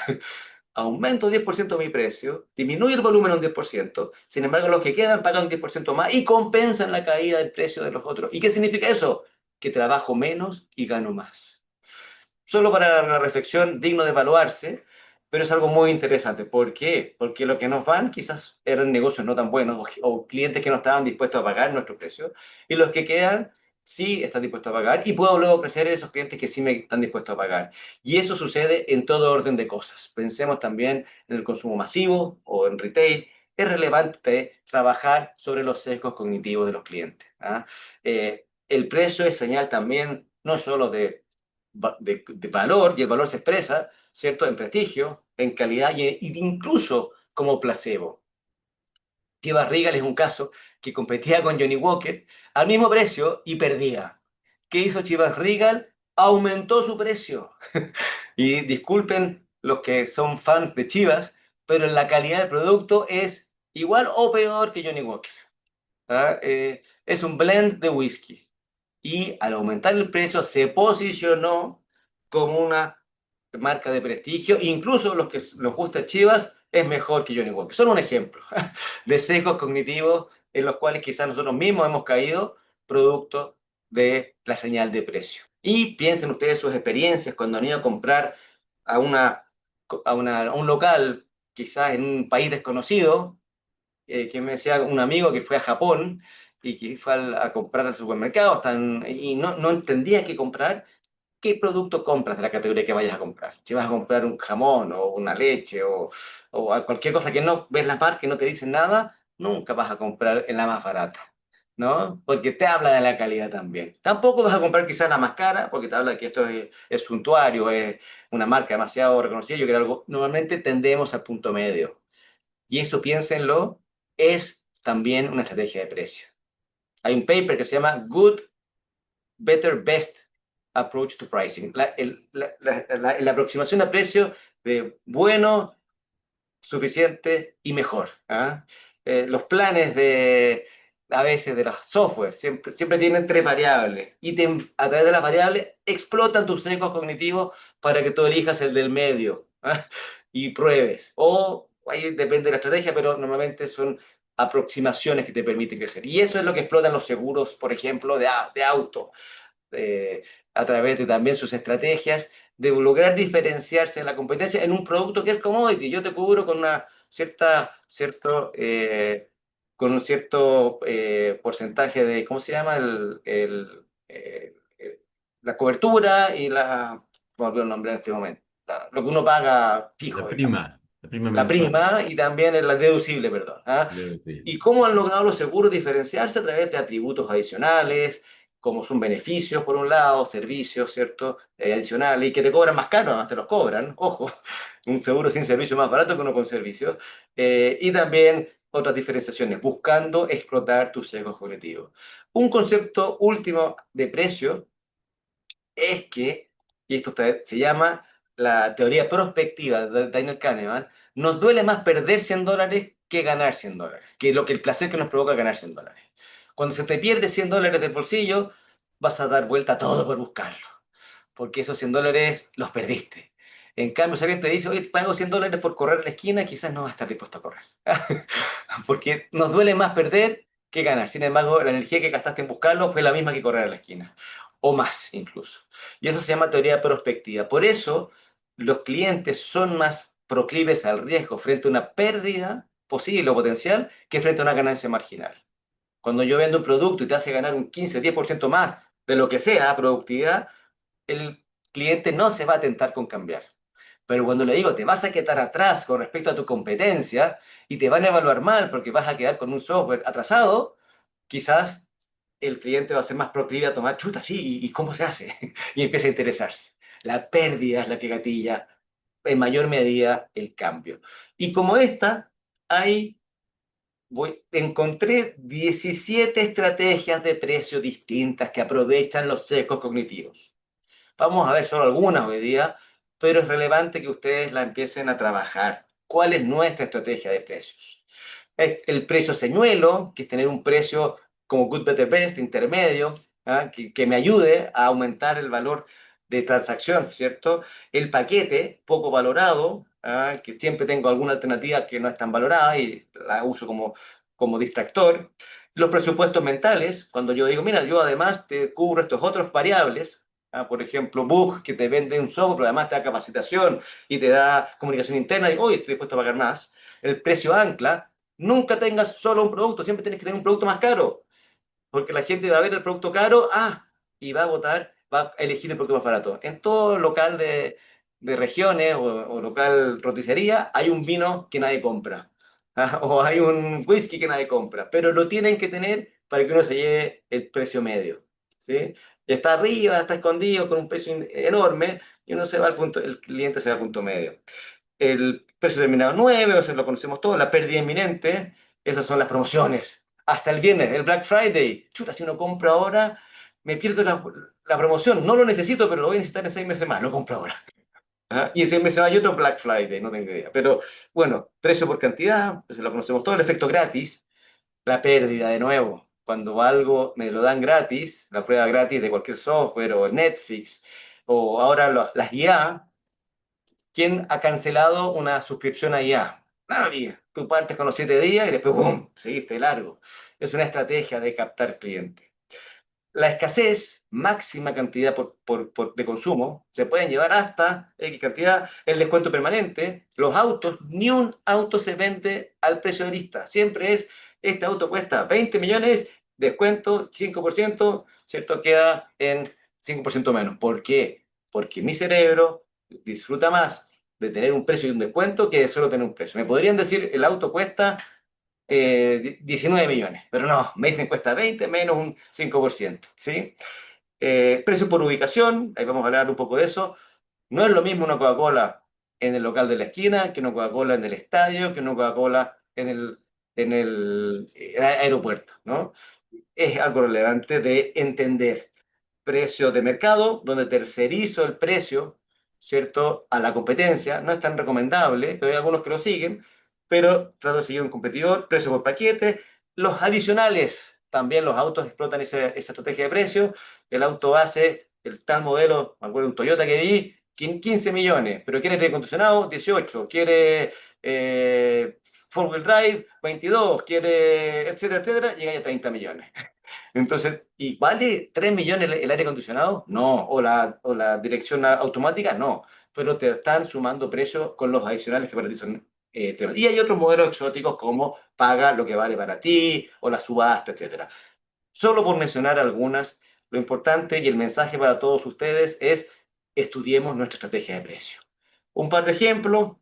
Speaker 1: Aumento 10% mi precio, disminuye el volumen un 10%, sin embargo los que quedan pagan un 10% más y compensan la caída del precio de los otros. ¿Y qué significa eso? Que trabajo menos y gano más. Solo para la reflexión, digno de evaluarse, pero es algo muy interesante. ¿Por qué? Porque lo que nos van quizás eran negocios no tan buenos o clientes que no estaban dispuestos a pagar nuestro precio, y los que quedan sí están dispuestos a pagar y puedo luego ofrecer a esos clientes que sí me están dispuestos a pagar. Y eso sucede en todo orden de cosas. Pensemos también en el consumo masivo o en retail. Es relevante trabajar sobre los sesgos cognitivos de los clientes. ¿Ah? El precio es señal también no solo de valor, y el valor se expresa, ¿cierto?, en prestigio, en calidad e incluso como placebo. Chivas Regal es un caso que competía con Johnny Walker al mismo precio y perdía. ¿Qué hizo Chivas Regal? Aumentó su precio. Y disculpen los que son fans de Chivas, pero la calidad del producto es igual o peor que Johnny Walker. ¿Ah? Es un blend de whisky y al aumentar el precio se posicionó como una marca de prestigio. Incluso los que nos gusta Chivas es mejor que Johnny Walker. Son un ejemplo de sesgos cognitivos en los cuales quizás nosotros mismos hemos caído producto de la señal de precio. Y piensen ustedes sus experiencias cuando han ido a comprar a, a un local, quizás en un país desconocido, que me decía un amigo que fue a Japón y que fue a comprar al supermercado y no entendía qué comprar, ¿qué producto compras de la categoría que vayas a comprar? Si vas a comprar un jamón o una leche o cualquier cosa que no ves la marca y no te dicen nada, nunca vas a comprar en la más barata, ¿no? Porque te habla de la calidad también. Tampoco vas a comprar quizás la más cara, porque te habla de que esto es suntuario, es una marca demasiado reconocida. Yo creo algo, normalmente tendemos al punto medio. Y eso, piénsenlo, es también una estrategia de precio. Hay un paper que se llama Good, Better, Best Approach to Pricing. La aproximación a precio de bueno, suficiente y mejor. ¿Ah? Los planes a veces de los software siempre tienen tres variables y a través de las variables explotan tus sesgos cognitivos para que tú elijas el del medio, ¿ah? Y pruebes. O ahí depende de la estrategia, pero normalmente son aproximaciones que te permiten crecer. Y eso es lo que explotan los seguros, por ejemplo, de auto, eh, a través de también sus estrategias de lograr diferenciarse de la competencia en un producto que es commodity. Yo te cubro con una con un cierto porcentaje de, ¿cómo se llama? La cobertura y no me olvido el nombre en este momento. Lo que uno paga fijo, digamos.
Speaker 2: La prima
Speaker 1: La
Speaker 2: mensual.
Speaker 1: prima y también la deducible, perdón. ¿Ah?
Speaker 2: Sí.
Speaker 1: ¿Y cómo han logrado los seguros diferenciarse? A través de atributos adicionales, como son beneficios por un lado, servicios, ¿cierto? Adicionales, y que te cobran más caro, además te los cobran, ojo, un seguro sin servicio más barato que uno con servicio. Y también otras diferenciaciones, buscando explotar tus sesgos cognitivos. Un concepto último de precio es que, y esto se llama la teoría prospectiva de Daniel Kahneman, nos duele más perder $100 que ganar $100, que lo que el placer que nos provoca ganar $100. Cuando se te pierde $100 del bolsillo, vas a dar vuelta a todo por buscarlo, porque esos $100 los perdiste. En cambio, si alguien te dice, oye, pago $100 por correr la esquina, quizás no vas a estar dispuesto a correr. Porque nos duele más perder que ganar. Sin embargo, la energía que gastaste en buscarlo fue la misma que correr a la esquina, o más incluso. Y eso se llama teoría prospectiva. Por eso, los clientes son más proclives al riesgo frente a una pérdida posible o potencial que frente a una ganancia marginal. Cuando yo vendo un producto y te hace ganar un 15, 10% más de lo que sea productividad, el cliente no se va a tentar con cambiar. Pero cuando le digo, te vas a quedar atrás con respecto a tu competencia y te van a evaluar mal porque vas a quedar con un software atrasado, quizás el cliente va a ser más proclive a tomar, chuta, sí, ¿y cómo se hace? Y empieza a interesarse. La pérdida es la que gatilla en mayor medida el cambio. Y como esta, encontré 17 estrategias de precio distintas que aprovechan los sesgos cognitivos. Vamos a ver solo algunas hoy día, pero es relevante que ustedes la empiecen a trabajar. ¿Cuál es nuestra estrategia de precios? El precio señuelo, que es tener un precio como Good, Better, Best, intermedio, ¿ah? Que me ayude a aumentar el valor de transacción, ¿cierto? El paquete, poco valorado, ¿ah? Que siempre tengo alguna alternativa que no es tan valorada y la uso como distractor. Los presupuestos mentales, cuando yo digo, mira, yo además te cubro estos otros variables, por ejemplo, Book, que te vende un software, pero además te da capacitación y te da comunicación interna, y hoy estoy dispuesto a pagar más. El precio ancla, nunca tengas solo un producto, siempre tienes que tener un producto más caro, porque la gente va a ver el producto caro, y va a votar, va a elegir el producto más barato. En todo local de regiones o local roticería hay un vino que nadie compra, o hay un whisky que nadie compra, pero lo tienen que tener para que uno se lleve el precio medio, ¿sí? Y está arriba, está escondido con un precio enorme y uno se va al punto, el cliente se va al punto medio. El precio terminado 9, o sea, lo conocemos todos, la pérdida inminente, esas son las promociones. Hasta el viernes, el Black Friday. Chuta, si uno compra ahora, me pierdo la promoción. No lo necesito, pero lo voy a necesitar en 6 meses más. Lo compro ahora. ¿Ah? Y en 6 meses más hay otro Black Friday, no tengo idea. Pero bueno, precio por cantidad, pues lo conocemos todo, el efecto gratis, la pérdida de nuevo. Cuando algo me lo dan gratis, la prueba gratis de cualquier software o Netflix, o ahora las IA. ¿Quién ha cancelado una suscripción a IA? Nadie. Tú partes con los 7 días y después, ¡bum!, seguiste largo. Es una estrategia de captar clientes. La escasez, máxima cantidad de consumo, se pueden llevar hasta X cantidad, el descuento permanente, los autos, ni un auto se vende al precio de lista. Siempre es, este auto cuesta 20 millones descuento, 5%, ¿cierto? Queda en 5% menos. ¿Por qué? Porque mi cerebro disfruta más de tener un precio y un descuento que de solo tener un precio. Me podrían decir, el auto cuesta 19 millones, pero no, me dicen cuesta 20 menos un 5%, ¿sí? Precio por ubicación, ahí vamos a hablar un poco de eso. No es lo mismo una Coca-Cola en el local de la esquina que una Coca-Cola en el estadio, que una Coca-Cola en el aeropuerto, ¿no? Es algo relevante de entender. Precio de mercado, donde tercerizo el precio, ¿cierto? A la competencia. No es tan recomendable, pero hay algunos que lo siguen, pero trato de seguir un competidor, precio por paquete. Los adicionales, también los autos explotan esa estrategia de precio. El auto base, el tal modelo, me acuerdo de un Toyota que vi, 15 millones, pero quiere aire acondicionado, 18, quiere four wheel drive, 22, quiere, etcétera, etcétera, llega ya a 30 millones. Entonces, ¿y vale 3 millones el aire acondicionado? No. ¿O la dirección automática? No. Pero te están sumando precios con los adicionales que para ti son tremendos. Y hay otros modelos exóticos como paga lo que vale para ti o la subasta, etcétera. Solo por mencionar algunas, lo importante y el mensaje para todos ustedes es estudiemos nuestra estrategia de precio. Un par de ejemplos,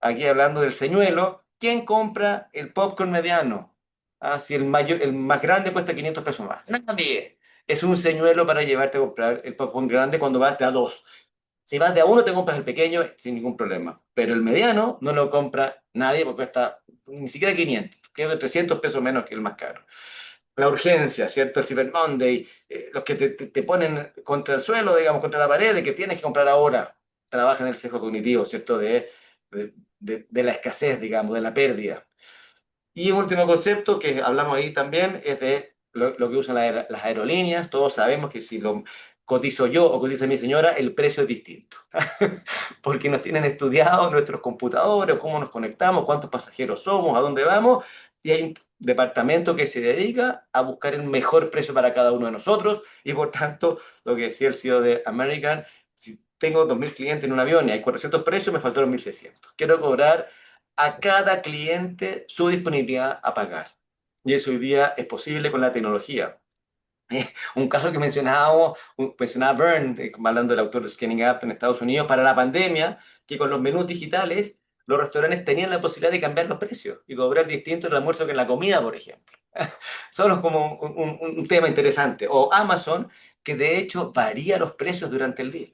Speaker 1: aquí hablando del señuelo, ¿quién compra el popcorn mediano? Ah, si el más grande cuesta 500 pesos más. Nadie. Es un señuelo para llevarte a comprar el popcorn grande cuando vas de a dos. Si vas de a uno, te compras el pequeño sin ningún problema. Pero el mediano no lo compra nadie porque cuesta ni siquiera 500. Creo que 300 pesos menos que el más caro. La urgencia, ¿cierto? El Cyber Monday, los que te ponen contra el suelo, digamos, contra la pared, de que tienes que comprar ahora. Trabaja en el sesgo cognitivo, ¿cierto? De la escasez, digamos, de la pérdida. Y un último concepto que hablamos ahí también es de lo que usan las aerolíneas. Todos sabemos que si lo cotizo yo o cotiza mi señora, el precio es distinto. Porque nos tienen estudiado nuestros computadores, cómo nos conectamos, cuántos pasajeros somos, a dónde vamos. Y hay un departamento que se dedica a buscar el mejor precio para cada uno de nosotros. Y por tanto, lo que decía el CEO de American, si tengo 2.000 clientes en un avión y hay 400 precios, me faltaron 1.600. Quiero cobrar a cada cliente su disponibilidad a pagar. Y eso hoy día es posible con la tecnología. Un caso que mencionaba Byrne, hablando del autor de Scaling Up en Estados Unidos, para la pandemia, que con los menús digitales los restaurantes tenían la posibilidad de cambiar los precios y cobrar distinto el almuerzo que en la comida, por ejemplo. Solo como un tema interesante. O Amazon, que de hecho varía los precios durante el día,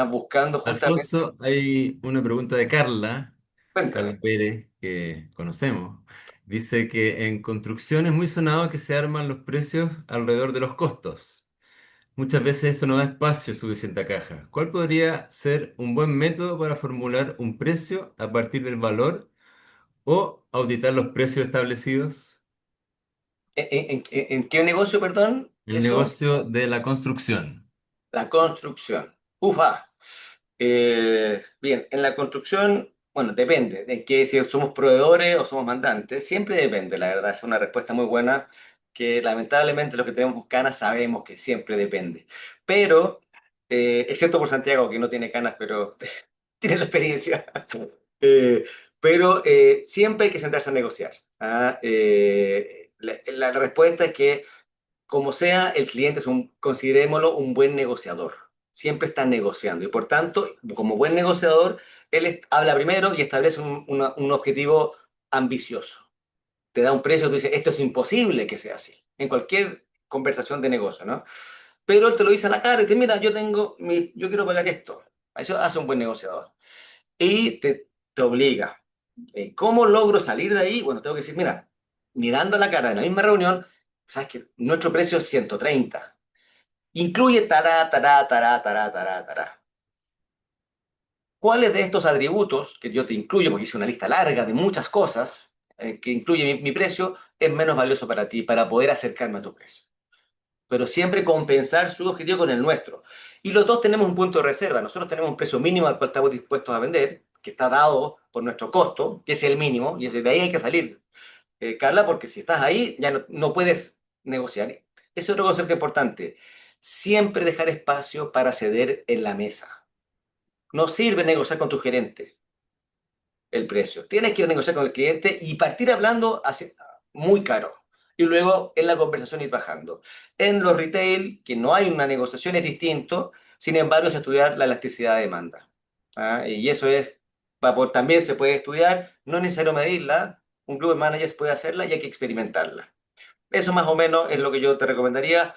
Speaker 1: buscando justamente...
Speaker 2: Alfonso, hay una pregunta de
Speaker 1: Cuéntame.
Speaker 2: Carla Pérez, que conocemos. Dice que en construcción es muy sonado que se arman los precios alrededor de los costos. Muchas veces eso no da espacio suficiente a caja. ¿Cuál podría ser un buen método para formular un precio a partir del valor o auditar los precios establecidos?
Speaker 1: ¿En qué negocio, perdón?
Speaker 2: El
Speaker 1: Eso,
Speaker 2: negocio de la construcción.
Speaker 1: la construcción. Ufa. Bien, en la construcción, bueno, depende de que si somos proveedores o somos mandantes, siempre depende, la verdad, es una respuesta muy buena que lamentablemente los que tenemos canas sabemos que siempre depende. Pero, excepto por Santiago, que no tiene canas, pero tiene la experiencia. Eh, pero siempre hay que sentarse a negociar. ¿Ah? La respuesta es que como sea, el cliente es considerémoslo un buen negociador. Siempre está negociando y por tanto, como buen negociador, él habla primero y establece un objetivo ambicioso. Te da un precio, tú dices, esto es imposible que sea así, en cualquier conversación de negocio, ¿no? Pero él te lo dice a la cara y te dice, mira, yo quiero pagar esto. Eso hace un buen negociador. Y te obliga. ¿Cómo logro salir de ahí? Bueno, tengo que decir, mira, mirando a la cara en la misma reunión, sabes que nuestro precio es 130. Incluye tará, tará, tará, tará, tará, tará. ¿Cuáles de estos atributos que yo te incluyo, porque hice una lista larga de muchas cosas que incluye mi precio, es menos valioso para ti para poder acercarme a tu precio? Pero siempre compensar su objetivo con el nuestro. Y los dos tenemos un punto de reserva. Nosotros tenemos un precio mínimo al cual estamos dispuestos a vender, que está dado por nuestro costo, que es el mínimo, y de ahí hay que salir, Carla, porque si estás ahí ya no puedes negociar. Ese es otro concepto importante. Siempre dejar espacio para ceder en la mesa. No sirve negociar con tu gerente el precio. Tienes que ir a negociar con el cliente y partir hablando muy caro. y luego en la conversación ir bajando. En los retail, que no hay una negociación, es distinto, sin embargo, es estudiar la elasticidad de demanda. ¿Ah? Y eso es, también se puede estudiar, no es necesario medirla, un group de managers puede hacerla y hay que experimentarla. Eso más o menos es lo que yo te recomendaría,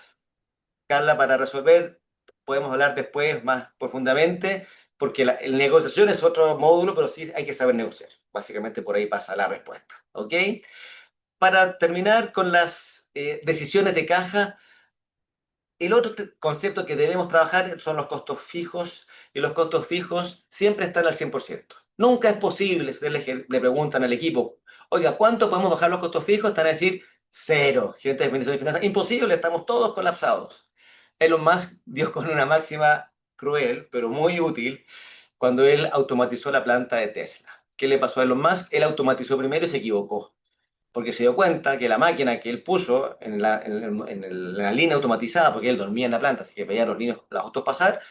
Speaker 1: Carla, para resolver. Podemos hablar después más profundamente, porque la negociación es otro módulo, pero sí hay que saber negociar. Básicamente por ahí pasa la respuesta. ¿Ok? Para terminar con las decisiones de caja, el otro concepto que debemos trabajar son los costos fijos, y los costos fijos siempre están al 100%. Nunca es posible, ustedes le preguntan al equipo, oiga, ¿cuánto podemos bajar los costos fijos? Están a decir, cero. Gerente de administración y finanzas, imposible, estamos todos colapsados. Elon Musk dio con una máxima cruel, pero muy útil, cuando él automatizó la planta de Tesla. ¿Qué le pasó a Elon Musk? Él automatizó primero y se equivocó porque se dio cuenta que la máquina que él puso en la línea automatizada, porque él dormía en la planta, así que veía a los niños, los autos pasar,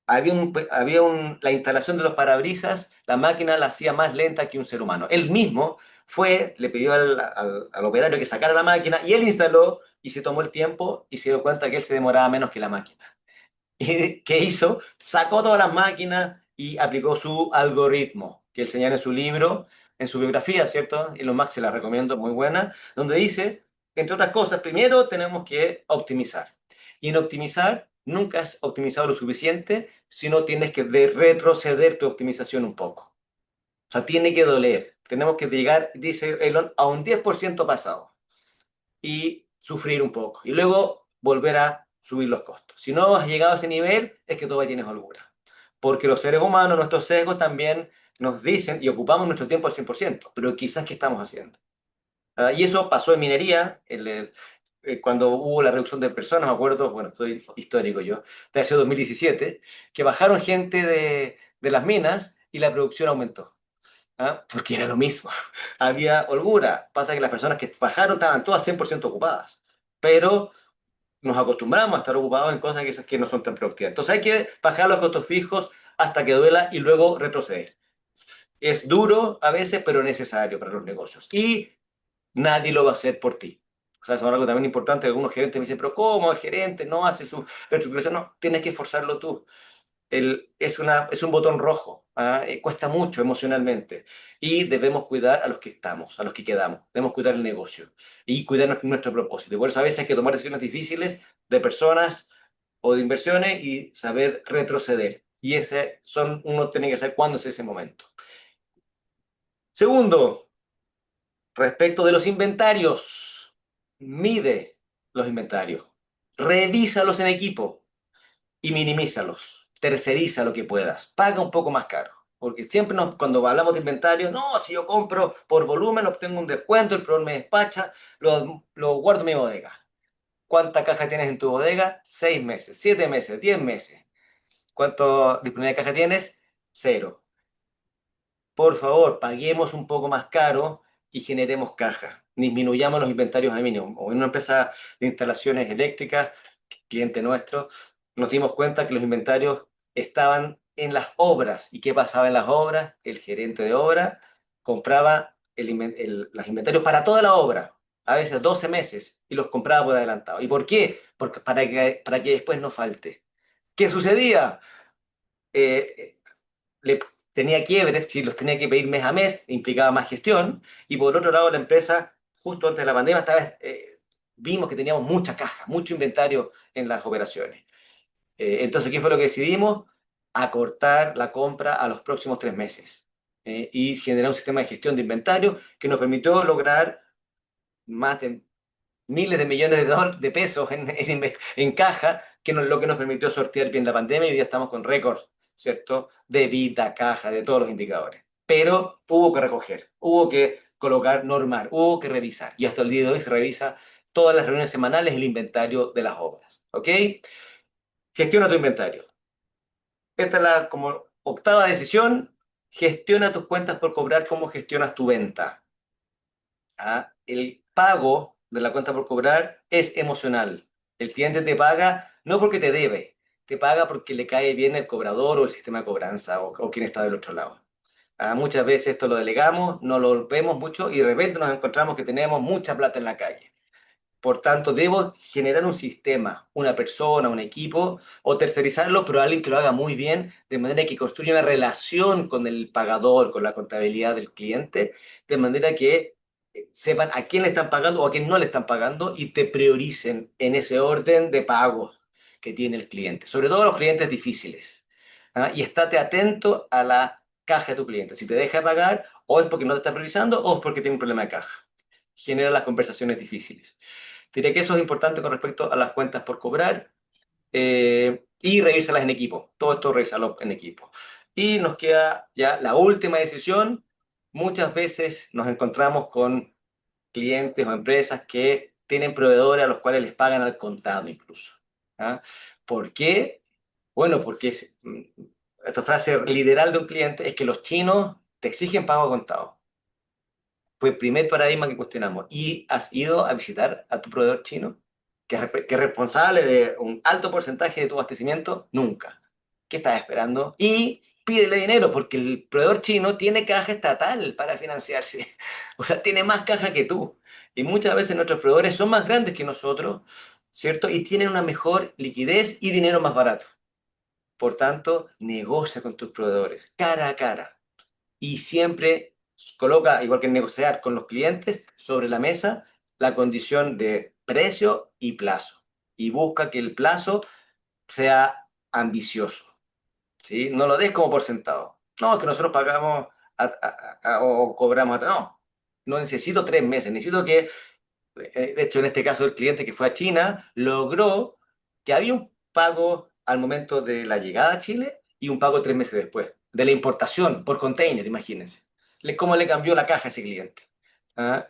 Speaker 1: la instalación de los parabrisas, la máquina la hacía más lenta que un ser humano. Él mismo fue, le pidió al operario que sacara la máquina y él instaló y se tomó el tiempo y se dio cuenta que él se demoraba menos que la máquina. ¿Y qué hizo? Sacó todas las máquinas y aplicó su algoritmo, que él señala en su libro, en su biografía, ¿cierto? Elon Musk se la recomiendo, muy buena, donde dice, entre otras cosas, primero tenemos que optimizar. Y en optimizar, nunca has optimizado lo suficiente, sino tienes que retroceder tu optimización un poco. O sea, tiene que doler. Tenemos que llegar, dice Elon, a un 10% pasado y sufrir un poco. Y luego volver a subir los costos. Si no has llegado a ese nivel, es que todavía tienes holgura. Porque los seres humanos, nuestros sesgos también nos dicen y ocupamos nuestro tiempo al 100%, pero quizás ¿qué estamos haciendo? Y eso pasó en minería, cuando hubo la reducción de personas, me acuerdo, bueno, soy histórico yo, de hace 2017, que bajaron gente de las minas y la producción aumentó. Porque era lo mismo. Había holgura. Pasa que las personas que bajaron estaban todas 100% ocupadas. Pero nos acostumbramos a estar ocupados en cosas que no son tan productivas. Entonces hay que bajar los costos fijos hasta que duela y luego retroceder. Es duro a veces, pero necesario para los negocios. Y nadie lo va a hacer por ti. O sea, eso es algo también importante. Algunos gerentes me dicen, pero ¿cómo el gerente no hace su reestructuración? No, tienes que esforzarlo tú. Es un botón rojo, cuesta mucho emocionalmente y debemos cuidar a los que estamos, a los que quedamos, debemos cuidar el negocio y cuidar nuestro propósito. Y por eso a veces hay que tomar decisiones difíciles de personas o de inversiones y saber retroceder. Y uno tiene que saber cuándo es ese momento. Segundo, respecto de los inventarios, mide los inventarios, revísalos en equipo y minimízalos. Terceriza lo que puedas. Paga un poco más caro. Porque siempre cuando hablamos de inventario, no, si yo compro por volumen, obtengo un descuento, el proveedor me despacha, lo guardo en mi bodega. ¿Cuánta caja tienes en tu bodega? 6 meses, 7 meses, 10 meses. ¿Cuánto disponibilidad de caja tienes? Cero. Por favor, paguemos un poco más caro y generemos caja. Disminuyamos los inventarios al mínimo. O en una empresa de instalaciones eléctricas, cliente nuestro, nos dimos cuenta que los inventarios estaban en las obras. ¿Y qué pasaba en las obras? El gerente de obra compraba los inventarios para toda la obra, a veces 12 meses, y los compraba por adelantado. ¿Y por qué? Porque para que después no falte. ¿Qué sucedía? Eh, le tenía quiebres, si los tenía que pedir mes a mes, implicaba más gestión, y por otro lado la empresa, justo antes de la pandemia, vimos que teníamos mucha caja, mucho inventario en las operaciones. Entonces, ¿qué fue lo que decidimos? Acortar la compra a los próximos 3 meses y generar un sistema de gestión de inventario que nos permitió lograr más de miles de millones de pesos en caja, lo que nos permitió sortear bien la pandemia y hoy día estamos con récords, ¿cierto? De vida, caja, de todos los indicadores. Pero hubo que recoger, hubo que colocar, normar, hubo que revisar. Y hasta el día de hoy se revisa todas las reuniones semanales el inventario de las obras. ¿Ok? Gestiona tu inventario. Esta es la como octava decisión. Gestiona tus cuentas por cobrar, cómo gestionas tu venta. El pago de la cuenta por cobrar es emocional. El cliente te paga no porque te debe, te paga porque le cae bien el cobrador o el sistema de cobranza o quien está del otro lado. Muchas veces esto lo delegamos, no lo vemos mucho y de repente nos encontramos que tenemos mucha plata en la calle. Por tanto, debo generar un sistema, una persona, un equipo, o tercerizarlo, pero alguien que lo haga muy bien, de manera que construya una relación con el pagador, con la contabilidad del cliente, de manera que sepan a quién le están pagando o a quién no le están pagando y te prioricen en ese orden de pagos que tiene el cliente, sobre todo los clientes difíciles. Y estate atento a la caja de tu cliente. Si te deja de pagar, o es porque no te está priorizando o es porque tiene un problema de caja. Genera las conversaciones difíciles. Diré que eso es importante con respecto a las cuentas por cobrar y revísalas en equipo. Todo esto revísalo en equipo. Y nos queda ya la última decisión. Muchas veces nos encontramos con clientes o empresas que tienen proveedores a los cuales les pagan al contado incluso. ¿Ah? ¿Por qué? Bueno, porque esta frase literal de un cliente es que los chinos te exigen pago a contado. Fue el primer paradigma que cuestionamos. ¿Y has ido a visitar a tu proveedor chino? Que es responsable de un alto porcentaje de tu abastecimiento? Nunca. ¿Qué estás esperando? Y pídele dinero, porque el proveedor chino tiene caja estatal para financiarse. O sea, tiene más caja que tú. Y muchas veces nuestros proveedores son más grandes que nosotros, ¿cierto? Y tienen una mejor liquidez y dinero más barato. Por tanto, negocia con tus proveedores, cara a cara y siempre coloca, igual que negociar con los clientes, sobre la mesa la condición de precio y plazo. Y busca que el plazo sea ambicioso, ¿sí? No lo des como por sentado. No, es que nosotros pagamos o cobramos. No, no necesito 3 meses, necesito que, de hecho en este caso el cliente que fue a China, logró que había un pago al momento de la llegada a Chile y un pago 3 meses después, de la importación por container, imagínense. ¿Cómo le cambió la caja a ese cliente?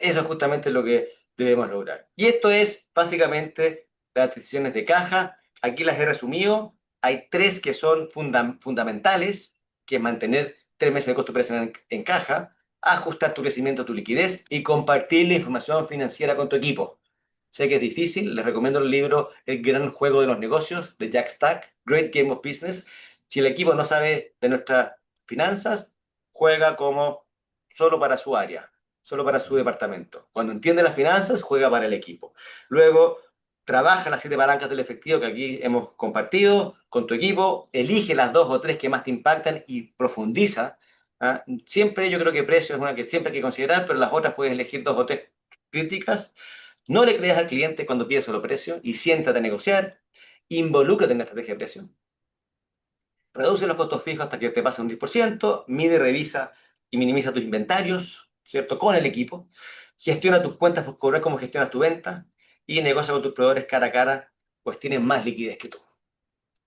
Speaker 1: Eso es justamente lo que debemos lograr. Y esto es básicamente las decisiones de caja. Aquí las he resumido. Hay tres que son fundamentales, que es mantener 3 meses de costo operacional en caja, ajustar tu crecimiento, tu liquidez y compartir la información financiera con tu equipo. Sé que es difícil, les recomiendo el libro El gran juego de los negocios de Jack Stack, Great Game of Business. Si el equipo no sabe de nuestras finanzas, juega como solo para su área, solo para su departamento. Cuando entiende las finanzas, juega para el equipo. Luego, trabaja las 7 palancas del efectivo que aquí hemos compartido con tu equipo, elige las 2 o 3 que más te impactan y profundiza. Siempre yo creo que precio es una que siempre hay que considerar, pero las otras puedes elegir 2 o 3 críticas. No le creas al cliente cuando pide solo precio y siéntate a negociar. Involúcrate en la estrategia de precio. Reduce los costos fijos hasta que te pase un 10%, mide, revisa y minimiza tus inventarios, ¿cierto? Con el equipo. Gestiona tus cuentas por cobrar como gestionas tu venta y negocia con tus proveedores cara a cara, pues tienen más liquidez que tú.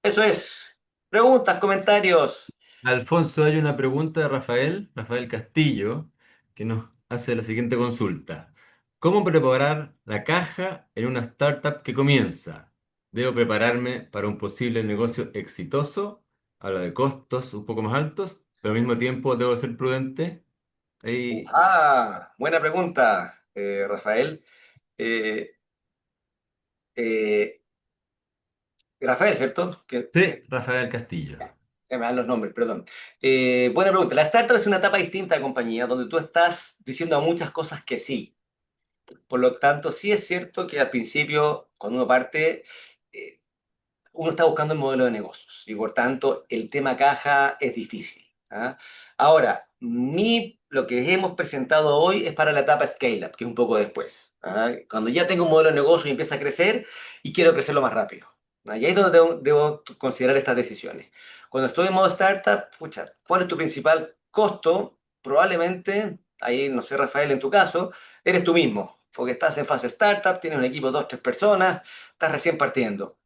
Speaker 1: Eso es. Preguntas, comentarios.
Speaker 2: Alfonso, hay una pregunta de Rafael Castillo, que nos hace la siguiente consulta. ¿Cómo preparar la caja en una startup que comienza? ¿Debo prepararme para un posible negocio exitoso? Habla de costos un poco más altos, pero al mismo tiempo debo ser prudente. Ahí,
Speaker 1: Buena pregunta, Rafael. Eh, eh, Rafael, ¿cierto?
Speaker 2: sí, Rafael Castillo.
Speaker 1: Me dan los nombres, perdón. Buena pregunta. La startup es una etapa distinta de compañía donde tú estás diciendo a muchas cosas que sí. Por lo tanto, sí es cierto que al principio, cuando uno parte, eh, uno está buscando el modelo de negocios y por tanto el tema caja es difícil. Ahora, lo que hemos presentado hoy es para la etapa Scale-up, que es un poco después. Cuando ya tengo un modelo de negocio y empieza a crecer y quiero crecerlo más rápido. Y ahí es donde debo considerar estas decisiones. Cuando estoy en modo startup, pucha, ¿cuál es tu principal costo? Probablemente, ahí no sé, Rafael, en tu caso, eres tú mismo, porque estás en fase startup, tienes un equipo de 2, 3 personas, estás recién partiendo.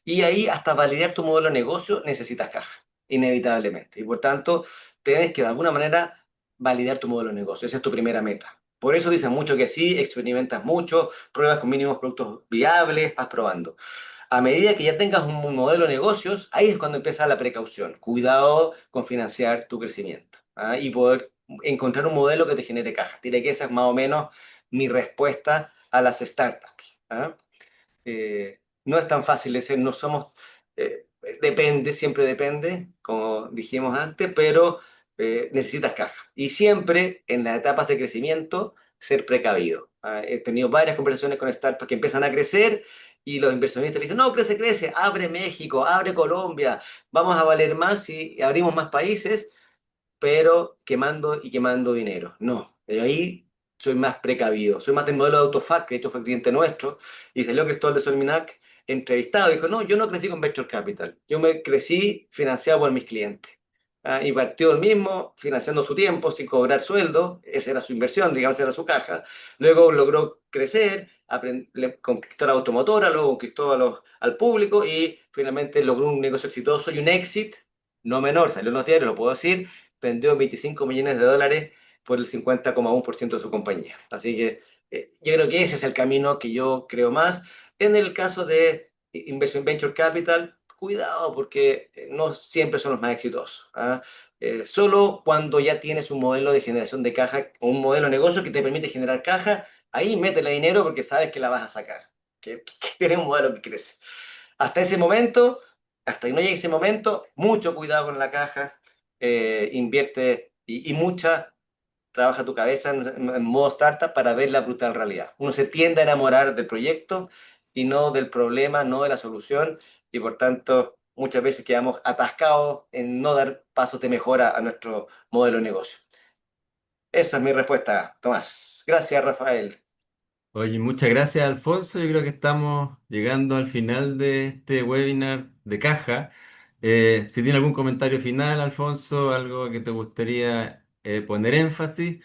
Speaker 1: Y ahí, hasta validar tu modelo de negocio, necesitas caja, inevitablemente. Y por tanto, tienes que de alguna manera validar tu modelo de negocio. Esa es tu primera meta. Por eso dicen mucho que sí, experimentas mucho, pruebas con mínimos productos viables, vas probando. A medida que ya tengas un modelo de negocios, ahí es cuando empieza la precaución. Cuidado con financiar tu crecimiento, y poder encontrar un modelo que te genere caja. Diré que esa es más o menos mi respuesta a las startups. No es tan fácil de ser, no somos, depende, siempre depende, como dijimos antes, pero necesitas caja. Y siempre en las etapas de crecimiento, ser precavido. He tenido varias conversaciones con startups que empiezan a crecer y los inversionistas le dicen, no, crece, crece, abre México, abre Colombia, vamos a valer más y abrimos más países, pero quemando y quemando dinero. No, yo ahí soy más precavido, soy más del modelo de AutoFac, que de hecho fue cliente nuestro, y salió Cristóbal de Solminac entrevistado, dijo, no, yo no crecí con Venture Capital, yo me crecí financiado por mis clientes. Y partió el mismo financiando su tiempo sin cobrar sueldo, esa era su inversión, digamos, esa era su caja. Luego logró crecer, conquistó la automotora, luego conquistó al público y finalmente logró un negocio exitoso y un exit no menor, salió en los diarios, lo puedo decir, vendió 25 millones de dólares por el 50,1% de su compañía. Así que yo creo que ese es el camino que yo creo más. En el caso de inversión venture capital, cuidado porque no siempre son los más exitosos. ¿Ah? Solo cuando ya tienes un modelo de generación de caja, un modelo de negocio que te permite generar caja, ahí métele dinero porque sabes que la vas a sacar, que tienes un modelo que crece. Hasta ese momento, hasta que no llegue ese momento, mucho cuidado con la caja, invierte y mucha, trabaja tu cabeza en modo startup para ver la brutal realidad. Uno se tiende a enamorar del proyecto y no del problema, no de la solución, y por tanto muchas veces quedamos atascados en no dar pasos de mejora a nuestro modelo de negocio. Esa es mi respuesta, Tomás. Gracias, Rafael.
Speaker 2: Oye, muchas gracias, Alfonso. Yo creo que estamos llegando al final de este webinar de caja. Si tiene algún comentario final, Alfonso, algo que te gustaría poner énfasis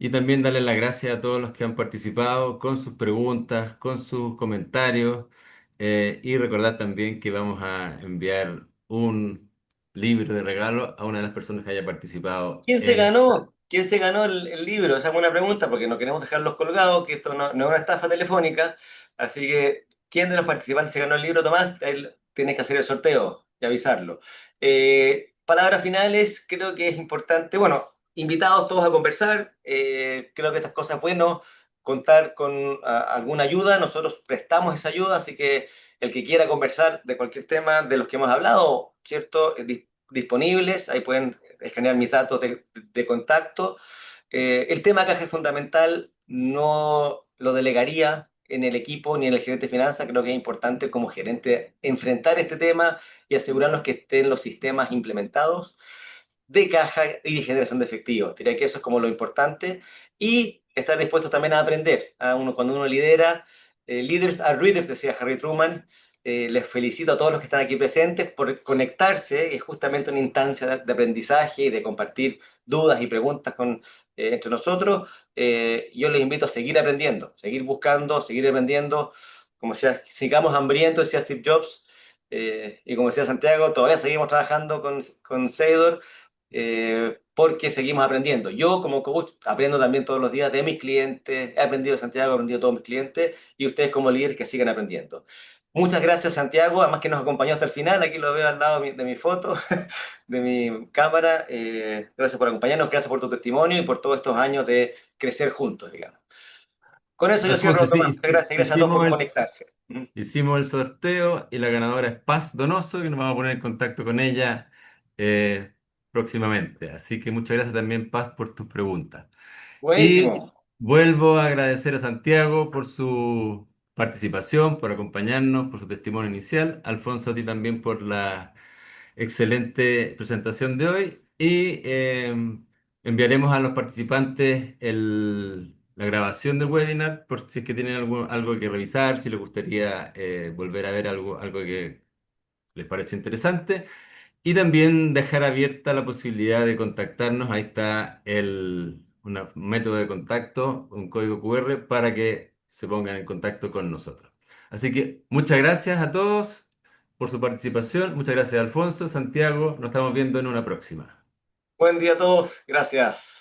Speaker 2: y también darle las gracias a todos los que han participado con sus preguntas, con sus comentarios y recordar también que vamos a enviar un libro de regalo a una de las personas que haya participado
Speaker 1: ¿Quién se
Speaker 2: en...
Speaker 1: ganó? ¿Quién se ganó el libro? Esa es buena pregunta porque no queremos dejarlos colgados, que esto no es una estafa telefónica. Así que, ¿quién de los participantes se ganó el libro, Tomás? Tienes que hacer el sorteo y avisarlo. Palabras finales, creo que es importante. Bueno, invitados todos a conversar. Creo que estas cosas, bueno, contar con alguna ayuda. Nosotros prestamos esa ayuda, así que el que quiera conversar de cualquier tema de los que hemos hablado, ¿cierto? Disponibles, ahí pueden escanear mis datos de contacto. El tema caja es fundamental, no lo delegaría en el equipo ni en el gerente de finanzas, creo que es importante como gerente enfrentar este tema y asegurarnos que estén los sistemas implementados de caja y de generación de efectivo. Diría que eso es como lo importante y estar dispuesto también a aprender. Cuando uno lidera, leaders are readers, decía Harry Truman. Les felicito a todos los que están aquí presentes por conectarse. Es justamente una instancia de aprendizaje y de compartir dudas y preguntas entre nosotros. Yo les invito a seguir aprendiendo, seguir buscando, seguir aprendiendo. Como decía, sigamos hambrientos, decía Steve Jobs. Y como decía Santiago, todavía seguimos trabajando con Seidor porque seguimos aprendiendo. Yo como coach aprendo también todos los días de mis clientes. He aprendido de Santiago, he aprendido de todos mis clientes y ustedes como líderes que sigan aprendiendo. Muchas gracias, Santiago. Además que nos acompañó hasta el final. Aquí lo veo al lado de mi foto, de mi cámara. Gracias por acompañarnos, gracias por tu testimonio y por todos estos años de crecer juntos, digamos. Con eso yo
Speaker 2: Alfonso,
Speaker 1: cierro,
Speaker 2: sí,
Speaker 1: Tomás. Muchas gracias y gracias a todos por conectarse.
Speaker 2: hicimos el sorteo y la ganadora es Paz Donoso, que nos vamos a poner en contacto con ella eh, próximamente. Así que muchas gracias también, Paz, por tus preguntas. Y
Speaker 1: Buenísimo.
Speaker 2: vuelvo a agradecer a Santiago por su participación, por acompañarnos, por su testimonio inicial. Alfonso, a ti también por la excelente presentación de hoy. Y enviaremos a los participantes la grabación del webinar por si es que tienen algo que revisar, si les gustaría volver a ver algo que les parece interesante. Y también dejar abierta la posibilidad de contactarnos. Ahí está un método de contacto, un código QR para que se pongan en contacto con nosotros. Así que muchas gracias a todos por su participación. Muchas gracias, Alfonso, Santiago. Nos estamos viendo en una próxima.
Speaker 1: Buen día a todos. Gracias.